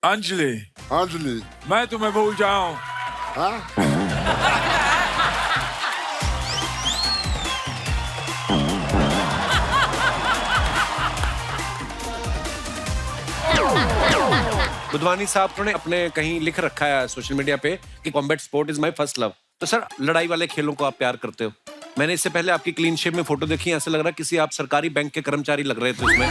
अंजलि, अंजलि, मैं तुम्हें भूल जाऊं। हाँ? बुधवानी साहब ने अपने कहीं लिख रखा है सोशल मीडिया पे कि combat sport is my first love. तो सर, लड़ाई वाले खेलों को आप प्यार करते हो। मैंने इससे पहले आपकी क्लीन शेव में फोटो देखी, ऐसा लग रहा है किसी आप सरकारी बैंक के कर्मचारी लग रहे थे उसमें।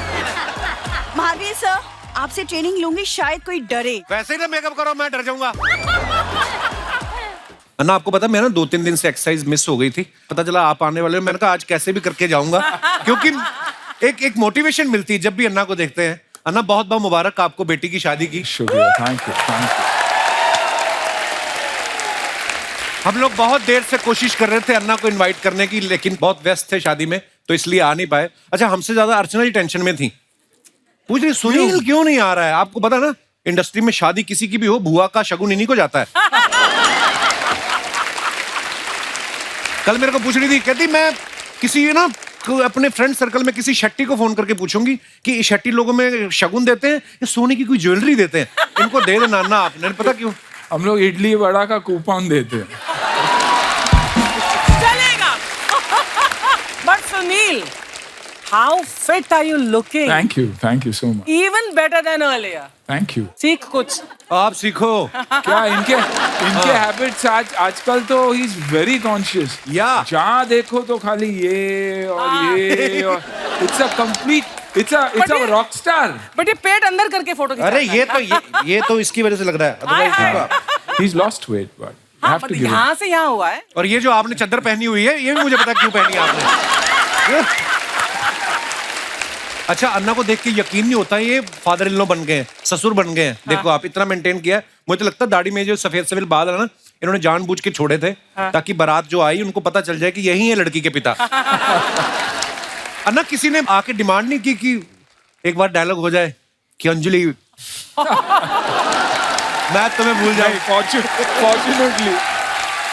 महावीर सर, आपसे ट्रेनिंग लूंगी, शायद कोई डरे। वैसे ही ना मेकअप करो, मैं डर जाऊंगा। अन्ना, आपको पता मैं ना 2-3 दिन से एक्सरसाइज मिस हो गई थी। पता चला आप आने वाले हो, मैंने कहा आज कैसे भी करके जाऊंगा, क्योंकि एक मोटिवेशन मिलती है जब भी अन्ना को देखते हैं। अन्ना, बहुत बहुत मुबारक आपको बेटी की शादी की। शुक्रिया, थैंक यू, थैंक यू। हम लोग बहुत देर से कोशिश कर रहे थे अन्ना को इनवाइट करने की, लेकिन बहुत व्यस्त थे शादी में, तो इसलिए आ नहीं पाए। अच्छा, हमसे ज्यादा अर्चना जी टेंशन में थी, पूछ रही सुनील क्यों नहीं आ रहा है। आपको पता ना, इंडस्ट्री में शादी किसी की भी हो, बुआ का शगुन इन्हीं को जाता है। कल मेरे को पूछ रही थी, कहती मैं किसी ना अपने फ्रेंड सर्कल में किसी शेट्टी को फोन करके पूछूंगी कि शेट्टी लोगों में शगुन देते हैं या सोने की कोई ज्वेलरी देते हैं, इनको दे देना ना आपने। पता क्यों? हम लोग इडली वड़ा का कूपन देते हैं। चलेगा। But Sunil, how fit are you looking? Thank you so much. Even better than earlier. Thank you. सीख कुछ। आप सीखो। क्या इनके हैबिट्स आजकल तो ही इज वेरी कॉन्शियस। या जहाँ देखो तो खाली ये और ये और it's a complete it's a rock star. But ये पेट अंदर करके फोटो खिंचाता अरे है। ये तो इसकी वजह से लग रहा है, otherwise he is lost weight, but I have हाँ, टू गिव यहाँ से यहाँ हुआ है। और ये जो आपने चादर पहनी हुई है, ये भी मुझे पता क्यों पहनी है आपने। अच्छा, अन्ना को देख के यकीन नहीं होता ये फादर इन लॉ बन गए हैं, ससुर बन गए हैं। देखो आप इतना मेंटेन किया है। मुझे तो लगता है दाढ़ी में जो सफेद सफेद बाल है ना, इन्होंने जानबूझ के छोड़े थे ताकि बारात जो आई उनको पता चल जाए कि यही है लड़की के पिता। अन्ना, किसी ने आके डिमांड नहीं की कि एक बार डायलॉग हो जाए कि अंजलि मैं तुम्हें भूल जाऊं?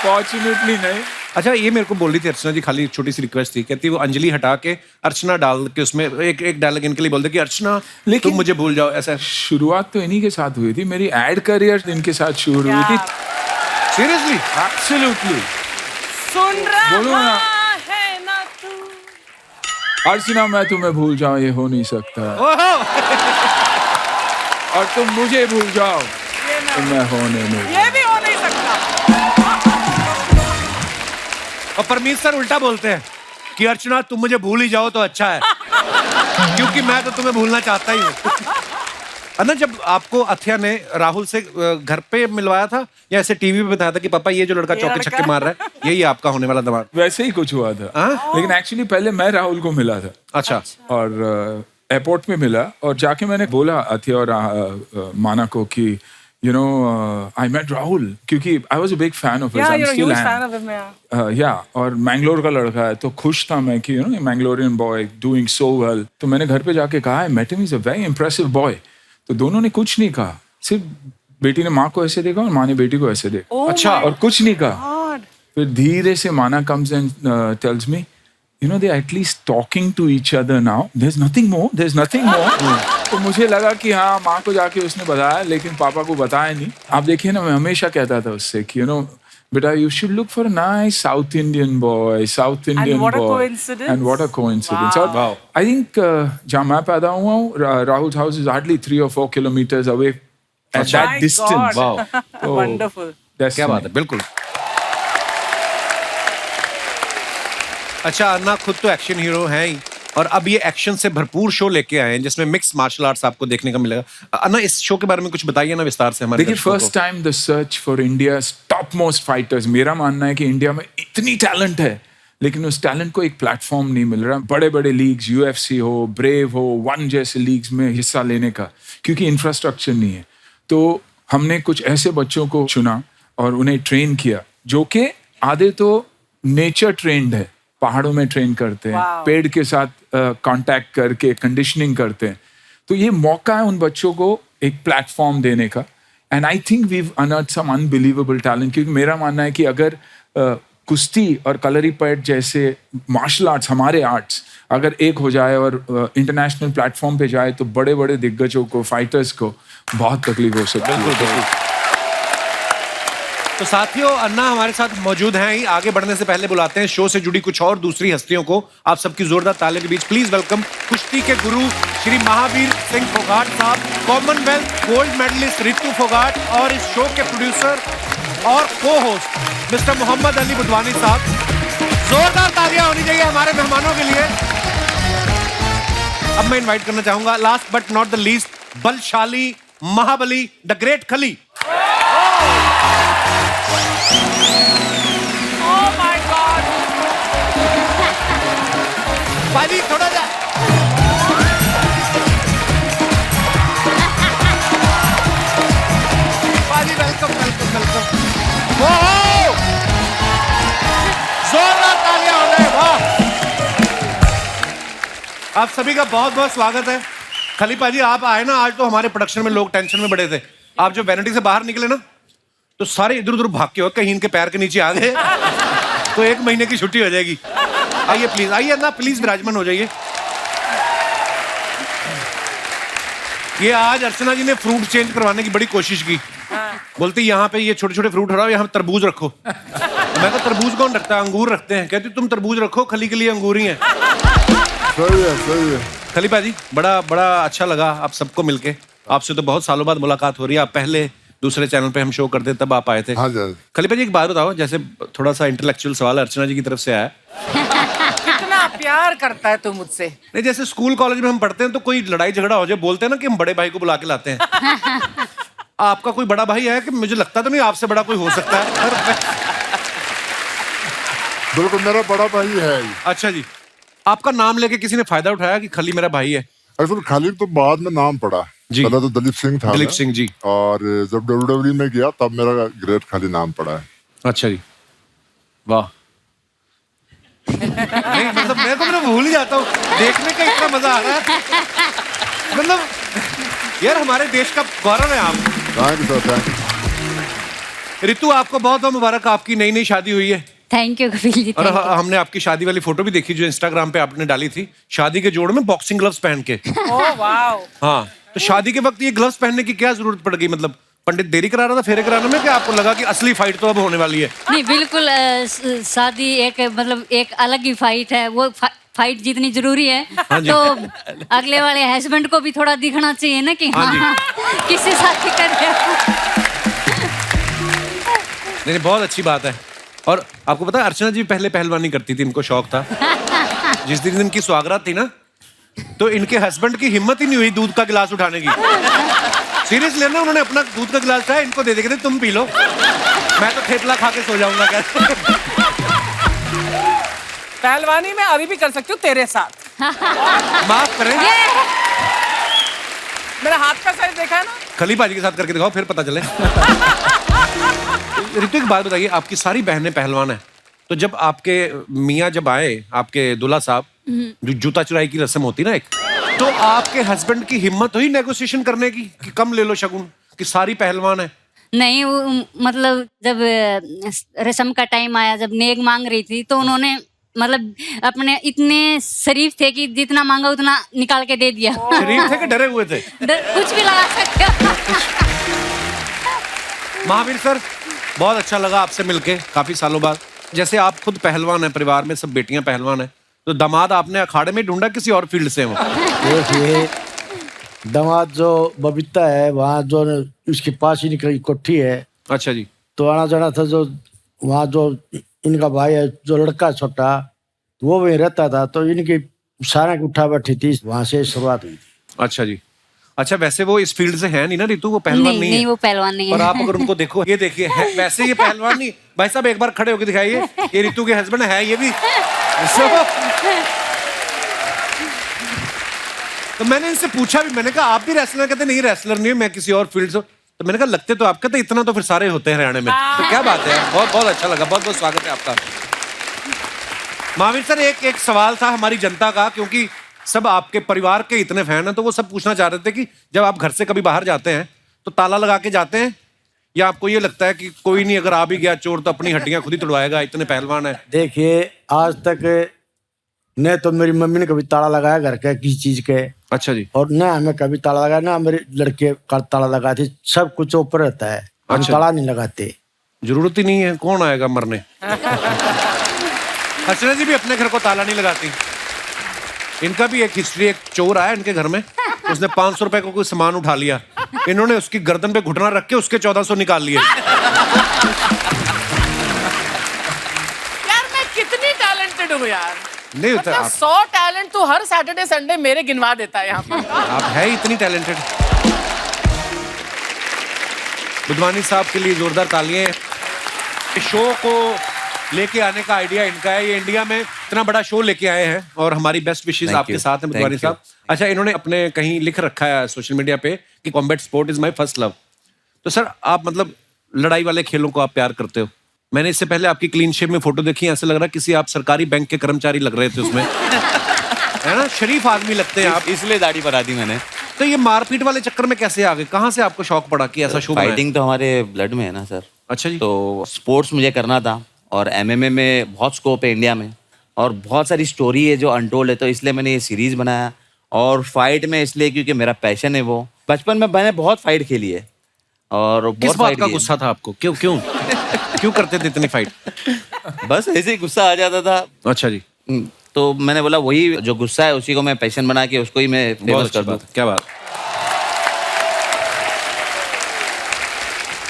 फॉर्चुनेटली नहीं। अच्छा, ये मेरे को बोल रही थी अर्चना जी, खाली छोटी सी रिक्वेस्ट थी, कहती वो अंजलि हटा के अर्चना डाल के उसमें एक डायलॉग इनके लिए बोल दे कि अर्चना लेकिन तुम मुझे भूल जाओ। ऐसा शुरुआत तो इन्हीं के साथ हुई थी, मेरी एड करियर इनके साथ शुरू हुई थी। सीरियसली? एब्सोल्युटली। सुन बोलो रहा ना। है ना तू। अर्चना, मैं तुम्हें भूल जाऊं ये हो नहीं सकता, और तुम मुझे भूल जाओ तो मैं होने नहीं। ये भी हो नहीं सकता। और परमीत सर उल्टा बोलते हैं कि अर्चना तुम मुझे भूल ही जाओ तो अच्छा है, क्योंकि मैं तो तुम्हें भूलना चाहता ही हूँ। अन्ना, जब आपको अथिया ने राहुल से घर पे मिलवाया था या ऐसे टीवी पे बताया था कि पापा ये जो लड़का चौके छक्के मार रहा है यही आपका होने वाला दामाद? वैसे ही कुछ हुआ था। लेकिन एक्चुअली पहले मैं राहुल को मिला था। अच्छा। और एयरपोर्ट में मिला और जाके मैंने बोला अथिया और माना को कि you know, I met Rahul क्योंकि I was a big fan of his. Yeah, I'm you're a still huge am. fan of him, yeah. Yeah, और मैंगलोर का लड़का है, तो खुश था मैं कि Mangalorean boy doing so well. तो मैंने घर पे जाके कहा I met him, he's a very impressive boy. तो दोनों ने कुछ नहीं कहा, सिर्फ बेटी ने माँ को ऐसे देखा और माँ ने बेटी को ऐसे देखा। Oh अच्छा। और कुछ नहीं कहा। God. फिर धीरे से माना comes and tells me, you know, they're at least talking to each other now. There's nothing more. तो मुझे लगा कि हाँ, माँ को जाके उसने बताया, लेकिन पापा को बताया नहीं। आप देखिए ना, मैं हमेशा कहता था उससे कि you know, बेटा, you should look for a nice South Indian boy. And what a coincidence. And what a coincidence. Wow. और I think जहाँ मैं पैदा हुआ हूँ, Rahul's house is hardly 3 or 4 kilometers away at that My distance. God. तो Wonderful. क्या बात है, बिल्कुल। अच्छा, अन्ना खुद तो एक्शन हीरो हैं ही, और अब ये एक्शन से भरपूर शो लेके आए हैं जिसमें मिक्स मार्शल आर्ट्स आपको देखने का मिलेगा। अन्ना, इस शो के बारे में कुछ बताइए ना विस्तार से हमारे देखिए, first time the search for India's top most fighters. मेरा मानना है कि इंडिया में इतनी टैलेंट है, लेकिन उस टैलेंट को एक प्लेटफॉर्म नहीं मिल रहा। बड़े बड़े लीग्स, UFC हो, ब्रेव हो, वन जैसे लीग्स में हिस्सा लेने का, क्योंकि इंफ्रास्ट्रक्चर नहीं है। तो हमने कुछ ऐसे बच्चों को चुना और उन्हें ट्रेन किया, जो कि आधे तो नेचर ट्रेंड है, पहाड़ों में ट्रेन करते हैं, पेड़ के साथ कांटेक्ट करके कंडीशनिंग करते हैं। तो ये मौका है उन बच्चों को एक प्लेटफॉर्म देने का। And I think we unearth some unbelievable talent, क्योंकि मेरा मानना है कि अगर कुश्ती और कलरीपयट जैसे मार्शल आर्ट्स, हमारे आर्ट्स अगर एक हो जाए और इंटरनेशनल प्लेटफॉर्म पे जाए, तो बड़े बड़े दिग्गजों को, फाइटर्स को बहुत तकलीफ हो सकती है। तो साथियों, अन्ना हमारे साथ मौजूद हैं ही। आगे बढ़ने से पहले बुलाते हैं शो से जुड़ी कुछ और दूसरी हस्तियों को। आप सबकी जोरदार तालियों के बीच प्लीज वेलकम कुश्ती के गुरु श्री महावीर सिंह फोगाट साहब, commonwealth gold medalist Ritu Phogat और इस शो के प्रोड्यूसर और cohost mister Mohammad Ali Budhwani साहब। जोरदार तालियां होनी चाहिए हमारे मेहमानों के लिए। अब मैं इनवाइट करना चाहूंगा last but not the least, बलशाली महाबली द ग्रेट खली। Oh my God! पाजी थोड़ा जा। पाजी वेलकम वेलकम वेलकम। जोरदार तालियां हो रहे, वाह। आप सभी का बहुत बहुत स्वागत है। खली पाजी आप आए ना, आज तो हमारे प्रोडक्शन में लोग टेंशन में बड़े थे। आप जो वैनिटी से बाहर निकले ना, तो सारे इधर उधर भाग के हो, कहीं इनके पैर के नीचे आ गए तो 1 महीने की छुट्टी हो जाएगी। आइए प्लीज, आइए ना प्लीज, विराजमान हो जाइए। ये आज अर्चना जी ने फ्रूट चेंज करवाने की बड़ी कोशिश की। बोलती यहाँ पे ये छोटे छोटे फ्रूट हटाओ, यहाँ तरबूज रखो। मैं तो तरबूज कौन रखता है, अंगूर रखते हैं। कहती तुम तरबूज रखो, खली के लिए अंगूर ही है। सही है, सही है। खली पाजी बड़ा बड़ा अच्छा लगा आप सबको मिलके। आपसे तो बहुत सालों बाद मुलाकात हो रही है। आप पहले दूसरे चैनल पे हम शो करते तब आप आए थे। हाँ जी। खली पाजी एक बात बताओ, जैसे थोड़ा सा इंटेलेक्चुअल सवाल अर्चना जी की तरफ से आया। कितना प्यार करता है तू मुझसे। नहीं, जैसे स्कूल कॉलेज में हम पढ़ते हैं तो कोई लड़ाई झगड़ा हो जाए, बोलते हैं ना कि हम बड़े भाई को बुला के लाते हैं। आपका कोई बड़ा भाई है कि? मुझे लगता तो नहीं आपसे बड़ा कोई हो सकता है। बिल्कुल मेरा बड़ा भाई है। अच्छा जी, आपका नाम लेके किसी ने फायदा उठाया कि खली मेरा भाई है? एक्चुअली खाली तो बाद में नाम पड़ा जी। पहले तो दलीप सिंह था। दलीप सिंह जी। और जब WWE में गया तब मेरा ग्रेट खाली नाम पड़ा है। अच्छा जी, वाह। नहीं मतलब मैं तो भूल ही जाता हूँ, देखने का इतना मजा आ रहा है। मतलब यार हमारे देश का गौरव है आप। Thank you sir, thank you. Ritu आपको बहुत बहुत मुबारक, आपकी नई नई शादी हुई है। Thank you Kapil ji. और हमने आपकी शादी वाली फोटो भी देखी जो इंस्टाग्राम पे आपने डाली थी, शादी के जोड़ में बॉक्सिंग ग्लव्स पहन के। Oh wow. हाँ, तो शादी के वक्त ये ग्लव्स पहनने की क्या जरूरत पड़ गई? मतलब पंडित देरी करा रहा था फेरे कराने में, कि आपको लगा कि असली फाइट तो अब होने वाली है? नहीं बिल्कुल, शादी एक मतलब एक अलग ही फाइट है। वो फाइट जितनी जरूरी है तो अगले वाले हस्बैंड को भी थोड़ा दिखना चाहिए ना कि हाँ किससे शादी कर रहे हो। नहीं, बहुत अच्छी बात है। और आपको पता है अर्चना जी पहले पहलवानी करती थी, इनको शौक था। जिस दिन इनकी स्वागरात थी ना, तो इनके हस्बैंड की हिम्मत ही नहीं हुई दूध का गिलास उठाने की। सीरियसली ना, उन्होंने अपना दूध का गिलास उठाया, इनको दे दे के तुम पी लो, मैं तो थेपला खा के सो जाऊंगा। कैसे? पहलवानी में अभी भी कर सकती हूँ तेरे साथ। माफ करें, मेरा हाथ का साइज देखा है ना? खली पाजी के साथ करके दिखाओ, फिर पता चले। रितु एक बात बताइए, आपकी सारी बहनें पहलवान है, तो जब आपके मियाँ जब आए, आपके दूल्हा साहब, जो जूता चुराई की रस्म होती ना एक, तो आपके हस्बैंड की हिम्मत हुई नेगोशिएशन करने की कि कम ले लो शगुन, कि सारी पहलवान है? नहीं वो मतलब जब रस्म का टाइम आया, जब नेक मांग रही थी, तो उन्होंने मतलब अपने इतने शरीफ थे कि जितना मांगा उतना निकाल के दे दिया। शरीफ थे कि डरे हुए थे? कुछ भी लगा सकते हो। महावीर सर, बहुत अच्छा लगा आपसे मिलके काफी सालों बाद। जैसे आप खुद पहलवान हैं, परिवार में सब बेटियां पहलवान हैं, तो दामाद आपने अखाड़े में ढूंढा किसी और फील्ड से? वो देखिए, दामाद जो बबीता है, वहाँ जो उसके पास ही निकली कोठी है। अच्छा जी। तो आना जाना था, जो वहाँ जो इनका भाई है, जो लड़का छोटा, वो वहीं रहता था, तो इनकी सारा उठा बैठी थी, वहाँ से शुरुआत हुई थी। अच्छा जी। अच्छा, वैसे वो इस फील्ड से है नहीं ना रितु, वो पहलवान नहीं है? नहीं वो पहलवान नहीं है। और आप अगर उनको देखो, ये देखिए वैसे ये पहलवान नहीं। भाई साहब एक बार खड़े होकर दिखाइए, ये रितु के हस्बैंड है ये भी। तो मैंने इनसे पूछा भी, मैंने कहा आप भी रेसलर? कहते नहीं रेसलर नहीं, मैं किसी और फील्ड से। तो मैंने कहा लगते तो आप, कहते इतना तो फिर सारे होते हैं हरियाणा में। तो क्या बात है, बहुत बहुत अच्छा लगा, बहुत बहुत स्वागत है आपका। महावीर सर, एक सवाल था हमारी जनता का, क्योंकि सब आपके परिवार के इतने फैन हैं, तो वो सब पूछना चाह रहे थे कि जब आप घर से कभी बाहर जाते हैं तो ताला लगा के जाते हैं, या आपको ये लगता है कि कोई नहीं, अगर आ भी गया चोर तो अपनी हड्डियां खुद ही तोड़वाएगा, इतने पहलवान है? देखिए, आज तक न तो मेरी मम्मी ने कभी ताला लगाया घर के किसी चीज के, अच्छा जी। और ना हमें कभी ताला लगा, ना मेरे लड़के का ताला लगाते, सब कुछ ऊपर रहता है, हम अच्छा। ताला नहीं लगाते। जरूरत ही नहीं है, कौन आएगा मरने। अर्चना जी भी अपने घर को ताला नहीं लगाती। इनका भी एक हिस्ट्री, एक चोर आया इनके घर में, उसने 500 रुपए को कोई सामान उठा लिया, इन्होंने उसकी गर्दन पे घुटना रख के उसके 1400 निकाल लिए। यार मैं कितनी टैलेंटेड हूँ यार। नहीं होता मतलब आप 100 टैलेंट तो हर सैटरडे संडे मेरे गिनवा देता है यहाँ पर। आप है इतनी टैलेंटेड। बुधवानी साहब के लिए जोरदार तालियां। इस शो को लेके आने का आइडिया इनका है, ये इंडिया में इतना बड़ा शो लेके आए हैं और हमारी बेस्ट विशेस आपके साथ हैं बुधवानी साहब। अच्छा, इन्होंने अपने कहीं लिख रखा है सोशल मीडिया पे कि combat sport is my first love. तो सर आप मतलब लड़ाई वाले खेलों को आप प्यार करते हो। मैंने इससे पहले आपकी क्लीन शेव में फोटो देखी, ऐसे लग रहा है किसी आप सरकारी बैंक के कर्मचारी लग रहे थे उसमें। है ना, शरीफ आदमी लगते हैं आप, इसलिए दाढ़ी बढ़ा दी मैंने। तो ये मारपीट वाले चक्कर में कैसे आ गए, कहाँ से आपको शौक पड़ा कि ऐसा शो बनाएं? फाइटिंग तो हमारे ब्लड में है ना सर। अच्छा जी। तो स्पोर्ट्स मुझे करना था और एमएमए में बहुत स्कोप है इंडिया में और बहुत सारी स्टोरी है जो अनटोल्ड है, तो इसलिए मैंने ये सीरीज बनाया। और फाइट में इसलिए क्योंकि मेरा पैशन है वो। बचपन में मैंने बहुत फाइट खेली है और किस बहुत बात फाइट का की है। गुस्सा था आपको, क्यों क्यों क्यों करते थे इतनी फाइट? बस ऐसे ही गुस्सा आ जाता था। अच्छा जी, तो मैंने बोला वही जो गुस्सा है उसी को मैं पैशन बना के उसको ही मैं बहुत फेमस अच्छी कर दूं। बात है, क्या बात।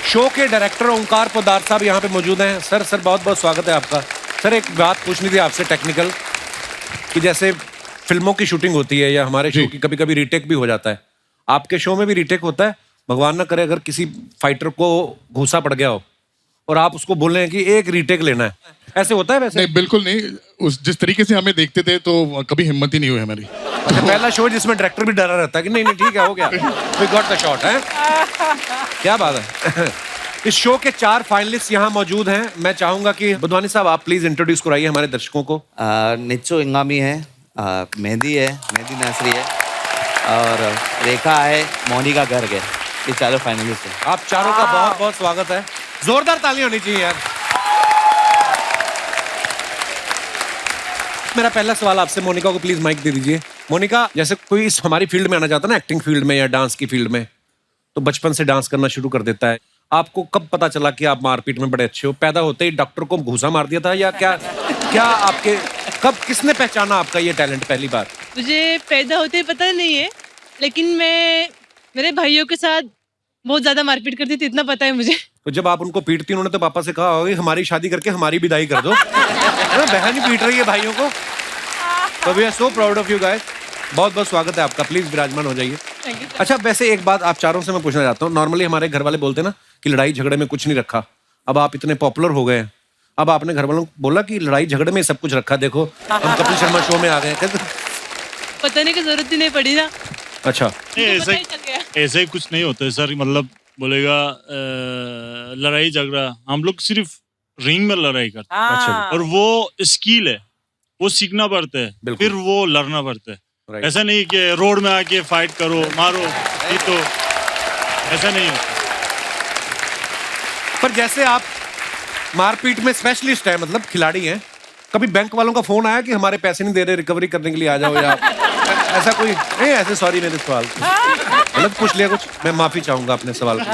शो के डायरेक्टर ओंकार पोदार साहब यहाँ पे मौजूद हैं। सर बहुत बहुत स्वागत है आपका। सर एक बात पूछनी थी आपसे टेक्निकल, कि जैसे फिल्मों की शूटिंग होती है या हमारे शो की कभी कभी रीटेक भी हो जाता है, आपके शो में भी रीटेक होता है? भगवान ना करे अगर किसी फाइटर को घूसा पड़ गया हो और आप उसको बोल रहे हैं कि एक रीटेक लेना है, ऐसे होता है? वैसे नहीं, बिल्कुल नहीं। उस जिस तरीके से हमें देखते थे तो कभी हिम्मत ही नहीं हुई हमारी। अच्छा, पहला शो जिसमें डायरेक्टर भी डरा रहता है कि नहीं नहीं ठीक है, हो गया, वी गॉट द शॉट है। क्या बात है। इस शो के 4 फाइनलिस्ट यहाँ मौजूद हैं। मैं चाहूंगा कि बुधवानी साहब आप प्लीज इंट्रोड्यूस कराइए हमारे दर्शकों को। निच्चो इंगामी है, मेहंदी है, मेहंदी नसरी है और रेखा है, मोनिका गर्ग है। ये चारों फाइनलिस्ट हैं। आप चारों का बहुत बहुत स्वागत है। जोरदार तालियां होनी चाहिए यार। मेरा पहला सवाल आपसे, मोनिका को प्लीज माइक दे दीजिए। मोनिका, जैसे कोई इस हमारी फील्ड में आना चाहता है ना, एक्टिंग फील्ड में या डांस की फील्ड में, तो बचपन से डांस करना शुरू कर देता है। आपको कब पता चला कि आप मारपीट में बड़े अच्छे हो? पैदा होते ही डॉक्टर को घूसा मार दिया था या क्या आपके कब किसने पहचाना आपका ये टैलेंट पहली बार? मुझे पैदा होते ही पता नहीं है, लेकिन मैं मेरे भाइयों के साथ बहुत ज्यादा मारपीट करती थी, इतना पता है मुझे। तो जब आप उनको पीटती उन्होंने तो पापा से कहा होगा कि हमारी शादी करके हमारी विदाई कर दो। है ना, बहन ही पीट रही है भाइयों को। तो we are so proud of you guys. बहुत बहुत स्वागत है आपका, प्लीज विराजमान हो जाइए। अच्छा, वैसे एक बात आप चारों से मैं पूछना चाहता हूँ। नॉर्मली हमारे घर वाले बोलते हैं ना कि लड़ाई झगड़े में कुछ नहीं रखा। अब आप इतने पॉपुलर हो गए हैं, अब आपने घर वालों को बोला कि लड़ाई झगड़े में सब कुछ रखा, देखो हम कपिल शर्मा शो में आ गए। बताने की जरूरत ही नहीं पड़ी ना। अच्छा, ऐसा ही कुछ नहीं होता है सर। मतलब बोलेगा लड़ाई झगड़ा, हम लोग सिर्फ रिंग में लड़ाई करते हैं। अच्छा। और वो स्किल है, वो सीखना पड़ता है, फिर वो लड़ना पड़ता है। ऐसा नहीं कि रोड में आके फाइट करो मारो, ये तो ऐसा नहीं होता। पर जैसे आप मारपीट में स्पेशलिस्ट है, मतलब खिलाड़ी हैं, कभी बैंक वालों का फोन आया कि हमारे पैसे नहीं दे रहे, रिकवरी करने के लिए आ जाओ, या ऐसा कोई नहीं? ऐसे सॉरी मेरे सवाल गलत पूछ लिया कुछ, मैं माफी चाहूंगा अपने सवाल की।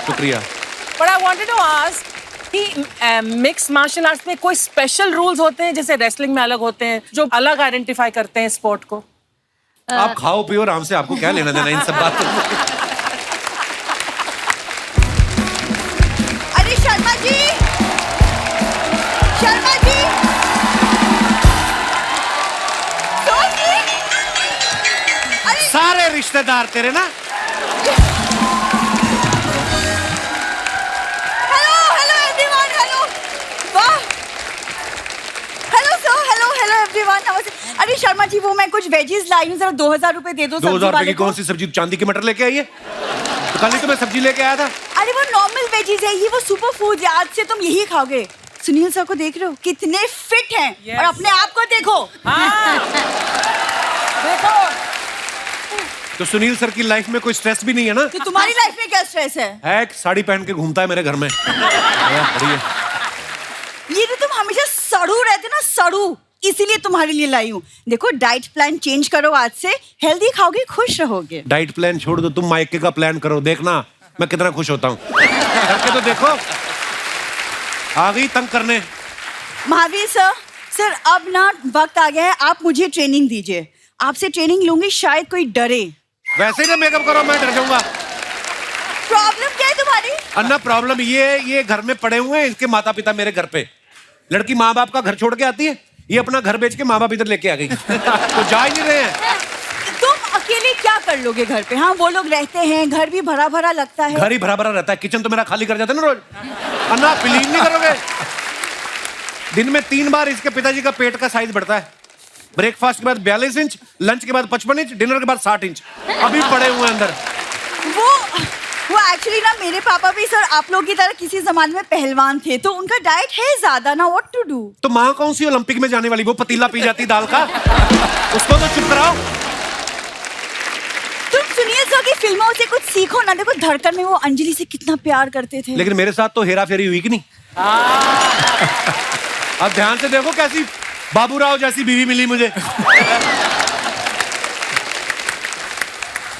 शुक्रिया। But I wanted to ask कि मिक्स मार्शल आर्ट्स में कोई स्पेशल रूल्स होते हैं, जैसे रेसलिंग में अलग होते हैं, जो अलग आइडेंटिफाई करते हैं स्पोर्ट को? आप खाओ पियो आराम से, आपको क्या लेना देना इन सब बातों से? अरे शर्मा जी, शर्मा जी, अरे सारे रिश्तेदार तेरे ना। हेलो हेलो एवरीवन, हेलो, वाह, hello sir, hello hello everyone, नमस्ते। अरे शर्मा जी, वो मैं कुछ वेजीज लाई हूँ, जरा 2000 रुपए दे दो। 2000 रुपए की कौन सी सब्जी? चांदी की मटर लेके आई है? तो कल ही तो मैं सब्जी लेके आया था। अरे वो नॉर्मल वेजीज है, ये वो सुपर फूड है, आज से तुम यही खाओगे। सुनील सर को देख रहे हो कितने फिट हैं, और अपने आप को देखो। देखो, तो सुनील सर की लाइफ में कोई स्ट्रेस भी नहीं है ना? तो तुम्हारी लाइफ में क्या स्ट्रेस है? एक साड़ी पहन के घूमता है मेरे घर में। बढ़िया। ये तो तुम हमेशा सड़ू रहते ना, सड़ू, इसीलिए तुम्हारे लिए लाई हूँ। देखो डाइट प्लान चेंज करो, आज से हेल्दी खाओगे, खुश रहोगे। डाइट प्लान छोड़ दो, तुम मायके का प्लान करो, देखना मैं कितना खुश होता हूँ। करके तो देखो, आ गई तंग करने। महावीर सर अब ना वक्त आ गया है, आप मुझे ट्रेनिंग दीजिए। आपसे ट्रेनिंग लूंगी, शायद कोई डरे। वैसे ही ना मेकअप करो, मैं डर जाऊंगा। प्रॉब्लम क्या है तुम्हारी? अन्ना प्रॉब्लम ये घर में पड़े हुए हैं, इसके माता पिता मेरे घर पे। लड़की माँ बाप का घर छोड़ के आती है, ये अपना घर बेच के माँ बाप इधर लेके आ गई। तो जा ही नहीं रहे हैं। तुम अकेले क्या कर लोगे घर पे? हाँ वो लोग रहते हैं, घर भी भरा भरा लगता है। घर ही भरा भरा रहता है, किचन तो मेरा खाली कर जाता है ना रोज। अन्ना बिलीव नहीं करोगे, दिन में 3 बार इसके पिताजी का पेट का साइज बढ़ता है। ब्रेकफास्ट के बाद 42 इंच, लंच के बाद 55 इंच, डिनर के बाद 60 इंच अभी पड़े हुए अंदर। वो एक्चुअली ना मेरे पापा भी सर आप लोगों की तरह किसी जमाने में पहलवान थे, तो उनका डाइट है ज्यादा ना, व्हाट टू डू। तो माँ कौन सी ओलंपिक में जाने वाली, वो पतीला पी जाती दाल का, उसको तो चुप कराओ। तुम सुनिए सर की फिल्मों से कुछ सीखो ना। देखो धड़कन में वो अंजलि से कितना प्यार करते थे। लेकिन मेरे साथ तो हेरा फेरी हुई कि नहीं। अब ध्यान से देखो कैसी बाबूराव जैसी बीवी मिली मुझे।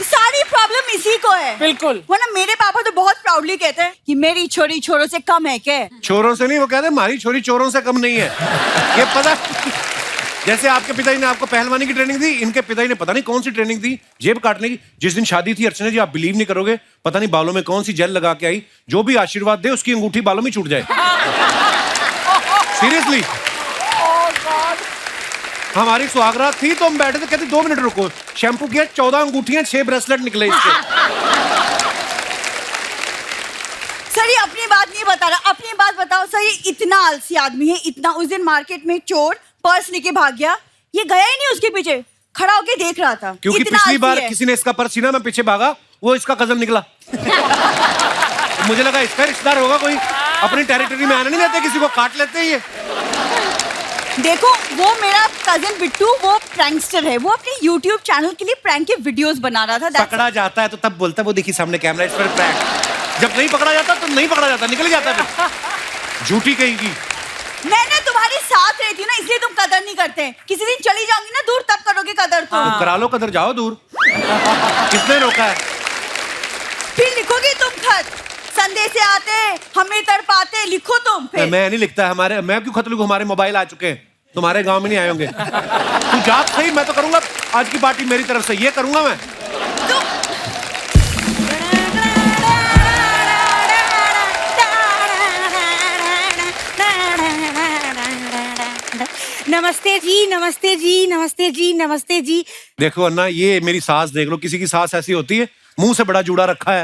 सारी प्रॉब्लम इसी को है। बिल्कुल। वरना मेरे पापा तो बहुत प्राउडली कहते हैं कि मेरी छोरी छोरों से कम है क्या? छोरों से नहीं, वो कहते हैं हमारी छोरी चोरों से कम नहीं है। ये पता, जैसे आपके पिताजी ने आपको पहलवानी की ट्रेनिंग दी, इनके पिताजी ने पता नहीं कौन सी ट्रेनिंग दी, जेब काटने की। जिस दिन शादी थी अर्चना जी, आप बिलीव नहीं करोगे, पता नहीं बालों में कौन सी जेल लगा के आई, जो भी आशीर्वाद दे उसकी अंगूठी बालों में छूट जाए। सीरियसली। हमारी सुहागरात थी तो हम बैठे थे, कहते 2 मिनट रुको, शैम्पू किया, 14 अंगूठियां, 6 ब्रेसलेट निकले इसके। सर ये अपनी बात नहीं बता रहा, अपनी बात बताओ सर। ये इतना आलसी आदमी है, इतना। उस दिन मार्केट में चोर पर्स लेके भाग गया, ये गया ही नहीं उसके पीछे, खड़ा होके देख रहा था। क्योंकि पिछली बार किसी ने इसका पर्स छीना, मैं पीछे भागा, वो इसका कजन निकला। मुझे लगा इसका रिश्तेदार होगा कोई, अपनी टेरिटरी में आने नहीं देते, किसी को काट लेते हैं ये। देखो वो मेरा कजिन बिट्टू, वो प्रैंकस्टर है, वो अपने YouTube चैनल के लिए प्रैंक के वीडियोस बना रहा था। पकड़ा जाता है तो तब बोलता है, वो देखिए सामने कैमरा, इस पर प्रैंक। जब नहीं पकड़ा जाता तो नहीं पकड़ा जाता, निकल जाता है। झूठी कहेगी। मैंने तुम्हारे साथ रहती हूँ ना, इसलिए तुम कदर नहीं करते। किसी दिन चली जाऊंगी ना दूर, तब करोगे कदर। तो करा लो कदर, जाओ दूर। किसने रोका है? फिर लिखोगे तुम खत, संदेश से आते हमें तड़पाते, लिखो तुम फिर। मैं नहीं लिखता, हमारे, मैं क्यों खत लिखूं, हमारे मोबाइल आ चुके हैं, तुम्हारे गांव में नहीं आए होंगे। तू जा सही, मैं तो करूंगा आज की पार्टी मेरी तरफ से, ये करूंगा मैं। नमस्ते जी, नमस्ते जी, नमस्ते जी, नमस्ते जी। देखो अन्ना, ये मेरी सास देख लो, किसी की सास ऐसी होती है, मुंह से बड़ा जूड़ा रखा है।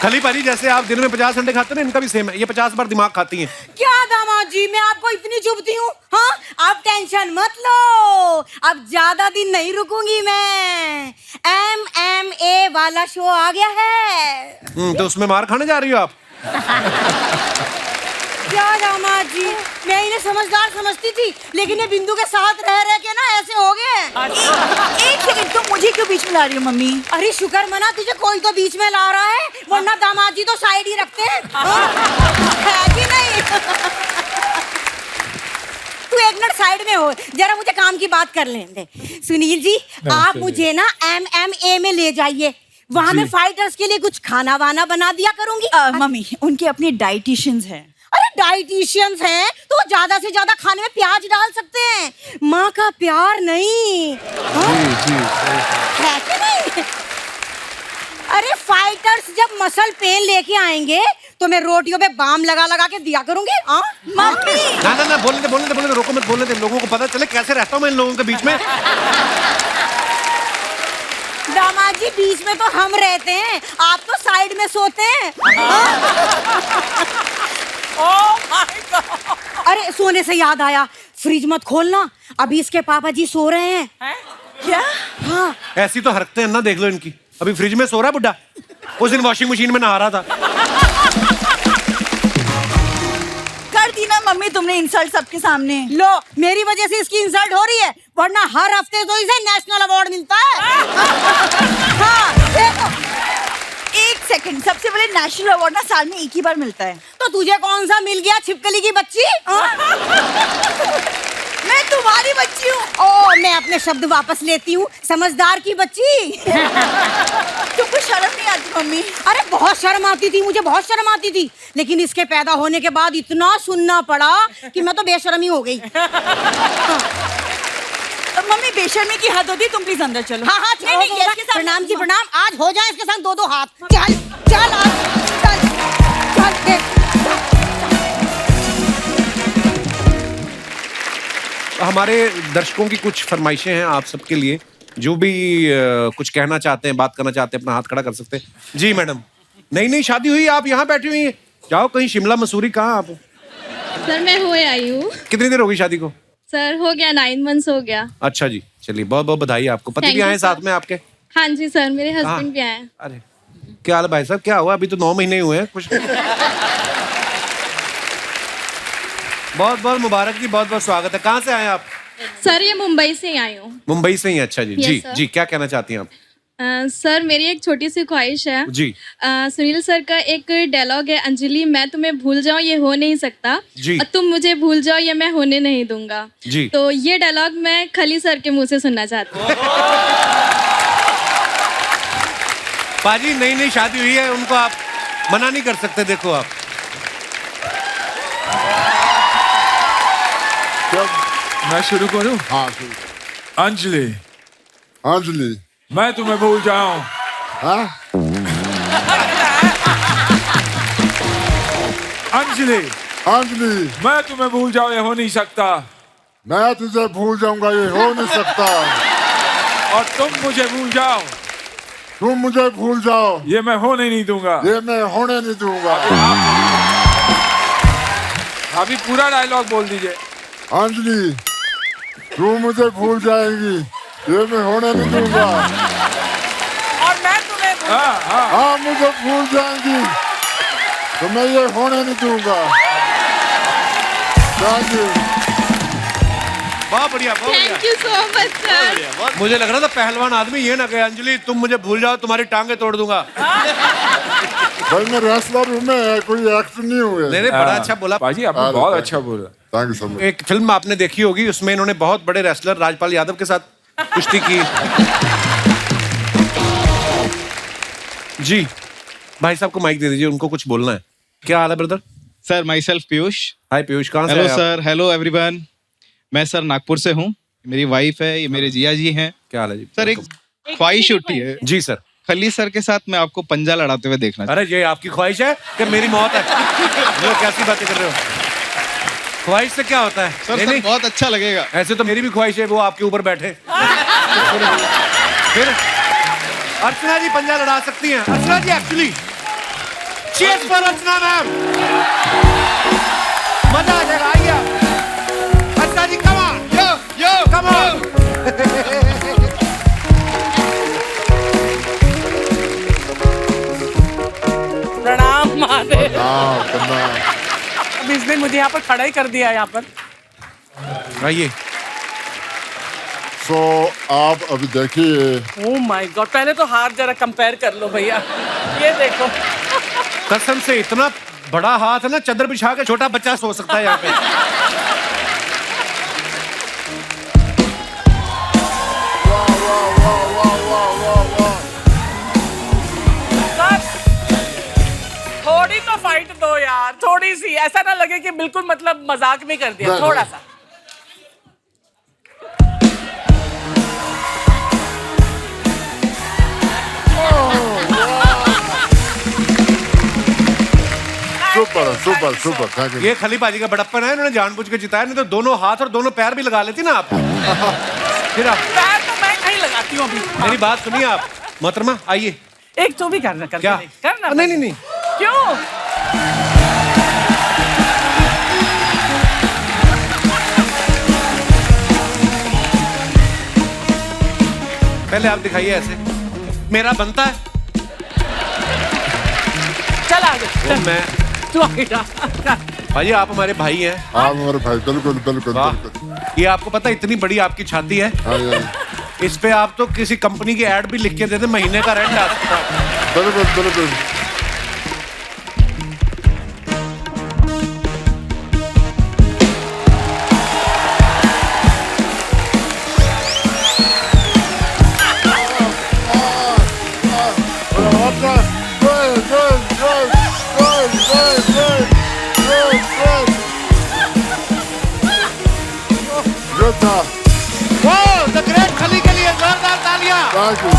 खली पारी जैसे आप दिन में 50 अंडे खाते हैं, इनका भी सेम है, ये 50 बार दिमाग खाती हैं। क्या दामाद जी, मैं आपको इतनी चुभती हूँ? हाँ, आप टेंशन मत लो, अब ज्यादा दिन नहीं रुकूंगी मैं। MMA वाला शो आ गया है। तो उसमें मार खाने जा रही हो आप? क्या दामाद जी, मैं इन्हें समझदार समझती थी, लेकिन ये बिंदु के साथ रह रह के ना ऐसे हो गए। एक सेकंड, तुम मुझे क्यों बीच में ला रही हो मम्मी? अरे शुक्र मना, तुझे कोई तो बीच में ला रहा है, वरना दामाद जी तो साइड ही रखते हैं। है कि नहीं? तू एक मिनट साइड में हो, जरा मुझे काम की बात कर लेने दे। सुनील जी, आप मुझे ना MMA में ले जाइए, वहाँ मैं फाइटर्स के लिए कुछ खाना वाना बना दिया करूंगी। मम्मी उनके अपने डाइटिशियंस हैं। अरे डाइटिशियंस हैं तो ज्यादा से ज्यादा खाने में प्याज डाल सकते हैं, माँ का प्यार नहीं। है कि नहीं? अरे फाइटर्स जब मसल पेन लेके आएंगे तो मैं रोटियों पे बाम लगा लगा के दिया करूंगी। मम्मी ना बोलने दे, रोको मत, बोलने दे, लोगों को पता चले कैसे रहता हूँ मैं इन लोगों के बीच में। दामाद जी, बीच में तो हम रहते हैं, आप तो साइड में सोते हैं। अरे सोने से याद आया, फ्रिज मत खोलना, अभी इसके पापा जी सो रहे हैं। क्या? हाँ, ऐसी तो हरकतें हैं ना, देख लो इनकी। अभी फ्रिज में सो रहा है बुड्ढा, उस दिन वॉशिंग मशीन में नहा रहा था। कर दी ना मम्मी तुमने इंसल्ट सबके सामने। लो, मेरी वजह से इसकी इंसल्ट हो रही है, वरना हर हफ्ते तो इसे नेशनल अवार्ड मिलता है। हाँ, देखो। एक सेकंड सेकंड, सबसे पहले नेशनल अवार्ड ना साल में एक ही बार मिलता है। तो तुझे कौन सा मिल गया, छिपकली की बच्ची? मैं तुम्हारी बच्ची हूँ। ओ, मैं अपने शब्द वापस लेती हूँ, समझदार की बच्ची। तुमको शर्म नहीं आती मम्मी? अरे बहुत शर्म आती थी, मुझे बहुत शर्म आती थी, लेकिन इसके पैदा होने के बाद इतना सुनना पड़ा कि मैं तो बेशर्मी हो गई। मम्मी बेशर्मी की हद होती, तुम प्लीज अंदर चलो। हाँ हाँ, नहीं, नहीं, इसके साथ प्रणाम जी प्रणाम, आज हो जाए इसके साथ 2-2 हाथ। चल चल आज, चल चल देख। हमारे दर्शकों की कुछ फरमाइशें हैं आप सबके लिए, जो भी कुछ कहना चाहते हैं, बात करना चाहते हैं, अपना हाथ खड़ा कर सकते हैं। जी मैडम। नहीं शादी हुई, आप यहाँ बैठी हुई हैं, जाओ कहीं शिमला मसूरी, कहाँ आप? सर मैं हो आई हूँ। कितनी देर हो गई शादी को? सर हो गया 9 मंथ्स हो गया। अच्छा जी, चलिए बहुत बहुत बधाई आपको। पति भी आए साथ में आपके? हाँ जी सर, मेरे हस्बैंड भी आए। अरे क्या हाल है भाई साहब, क्या हुआ? अभी तो 9 महीने हुए हैं कुछ। बहुत बहुत मुबारक जी, बहुत बहुत स्वागत है। कहाँ से आए आप? सर ये मुंबई से ही आई हूँ। मुंबई से ही? अच्छा जी। Yes, जी sir. जी, क्या कहना चाहती हैं आप? सर मेरी एक छोटी सी ख्वाहिश है जी। सुनील सर का एक डायलॉग है, अंजलि मैं तुम्हें भूल जाऊं ये हो नहीं सकता, जी। और तुम मुझे भूल जाओ ये मैं होने नहीं दूंगा। जी। तो ये डायलॉग मैं खली सर के मुंह से सुनना चाहती हूँ। पाजी नई शादी हुई है, उनको आप मना नहीं कर सकते। देखो आप मैं शुरू करूं? हाँ शुरू। अंजलि, अंजलि मैं तुम्हें भूल जाऊं। हाँ? अंजलि, अंजलि मैं तुम्हें भूल जाऊं ये हो नहीं सकता, मैं तुझे भूल जाऊंगा ये हो नहीं सकता, और तुम मुझे भूल जाओ, तुम मुझे भूल जाओ ये मैं होने नहीं दूंगा। ये मैं होने नहीं दूंगा। अभी पूरा डायलॉग बोल दीजिए। अंजलि तू मुझे भूल जाएगी, ये मैं होने नहीं दूंगा। और मैं तुम्हें हाँ मुझे भूल जाएंगी तो मैं ये होने नहीं दूंगा। Thank you. बहुत बढ़िया, बहुत बढ़िया। Thank you so much sir. मुझे लग रहा था पहलवान आदमी ये ना कहे अंजलि तुम मुझे भूल जाओ तुम्हारी टांगे तोड़ दूंगा। भाई मैं रेसलर हूँ, मैं कोई एक्टर नहीं हुए। नहीं बड़ा अच्छा बोला पाजी, आपने बहुत अच्छा बोला। Thank you so much. एक फिल्म आपने देखी होगी, उसमें इन्होंने बहुत बड़े रेसलर राजपाल यादव के साथ कुश्ती की। जी भाई साहब को माइक दे दीजिए, उनको कुछ बोलना है। क्या हाल है brother? Sir myself Piyush. Hi Piyush, कहाँ से? Hello sir, hello everyone. मैं सर नागपुर से हूँ, मेरी वाइफ है, ये मेरे जिया जी हैं। क्या हाल है जी? सर एक ख्वाहिश उठी है। जी सर। खली सर के साथ मैं आपको पंजा लड़ाते हुए देखना। अरे ये आपकी ख्वाहिश है कि मेरी मौत है? ये कैसी बातें कर रहे हो? ख्वाहिश से क्या होता है? सर, सर बहुत अच्छा लगेगा। ऐसे तो मेरी भी ख्वाहिश है वो आपके ऊपर बैठे। फिर अर्चना जी पंजा लड़ा सकती हैं। Archana ji actually cheers for Archana ma'am. मजा आ जाएगा, आइए अर्चना जी, come on yo come on. प्रणाम महादेव। प्रणाम। अब इसने मुझे यहाँ पर खड़ा ही कर दिया। यहाँ पर आइए। सो आप अभी देखिए। ओह माय गॉड, पहले तो हाथ जरा कंपेयर कर लो भैया, ये देखो। कसम से इतना बड़ा हाथ है ना, चादर बिछा के छोटा बच्चा सो सकता है यहाँ पे। थोड़ी तो फाइट दो यार, थोड़ी सी, ऐसा ना लगे कि बिल्कुल मतलब मजाक में कर दिया, थोड़ा सा। Super super super, thank you. ये खली बाजी का बड़प्पन है, इन्होंने जानबूझ के जिताया, नहीं तो दोनों हाथ और दोनों पैर भी लगा लेती ना आप। फिर आप पैर तो मैं कहीं लगाती हूँ अभी। मेरी बात सुनिए आप मोहतरमा, आइए। एक तो भी करना क्या? करना नहीं क्यों? पहले आप दिखाइए ऐसे, मेरा बनता है। चल आगे, तो मैं तू आगे जा। भाई आप हमारे भाई हैं। आप हमारे भाई, बिल्कुल बिल्कुल बिल्कुल। ये आपको पता है इतनी बड़ी आपकी छाती है, इस पे आप तो किसी कंपनी की ऐड भी लिख के दे दे, महीने का रेंट आ सकता है। बिल्कुल बिल्कुल। Good था. वाह, द ग्रेट खली के लिए जोरदार तालियां. Thank you.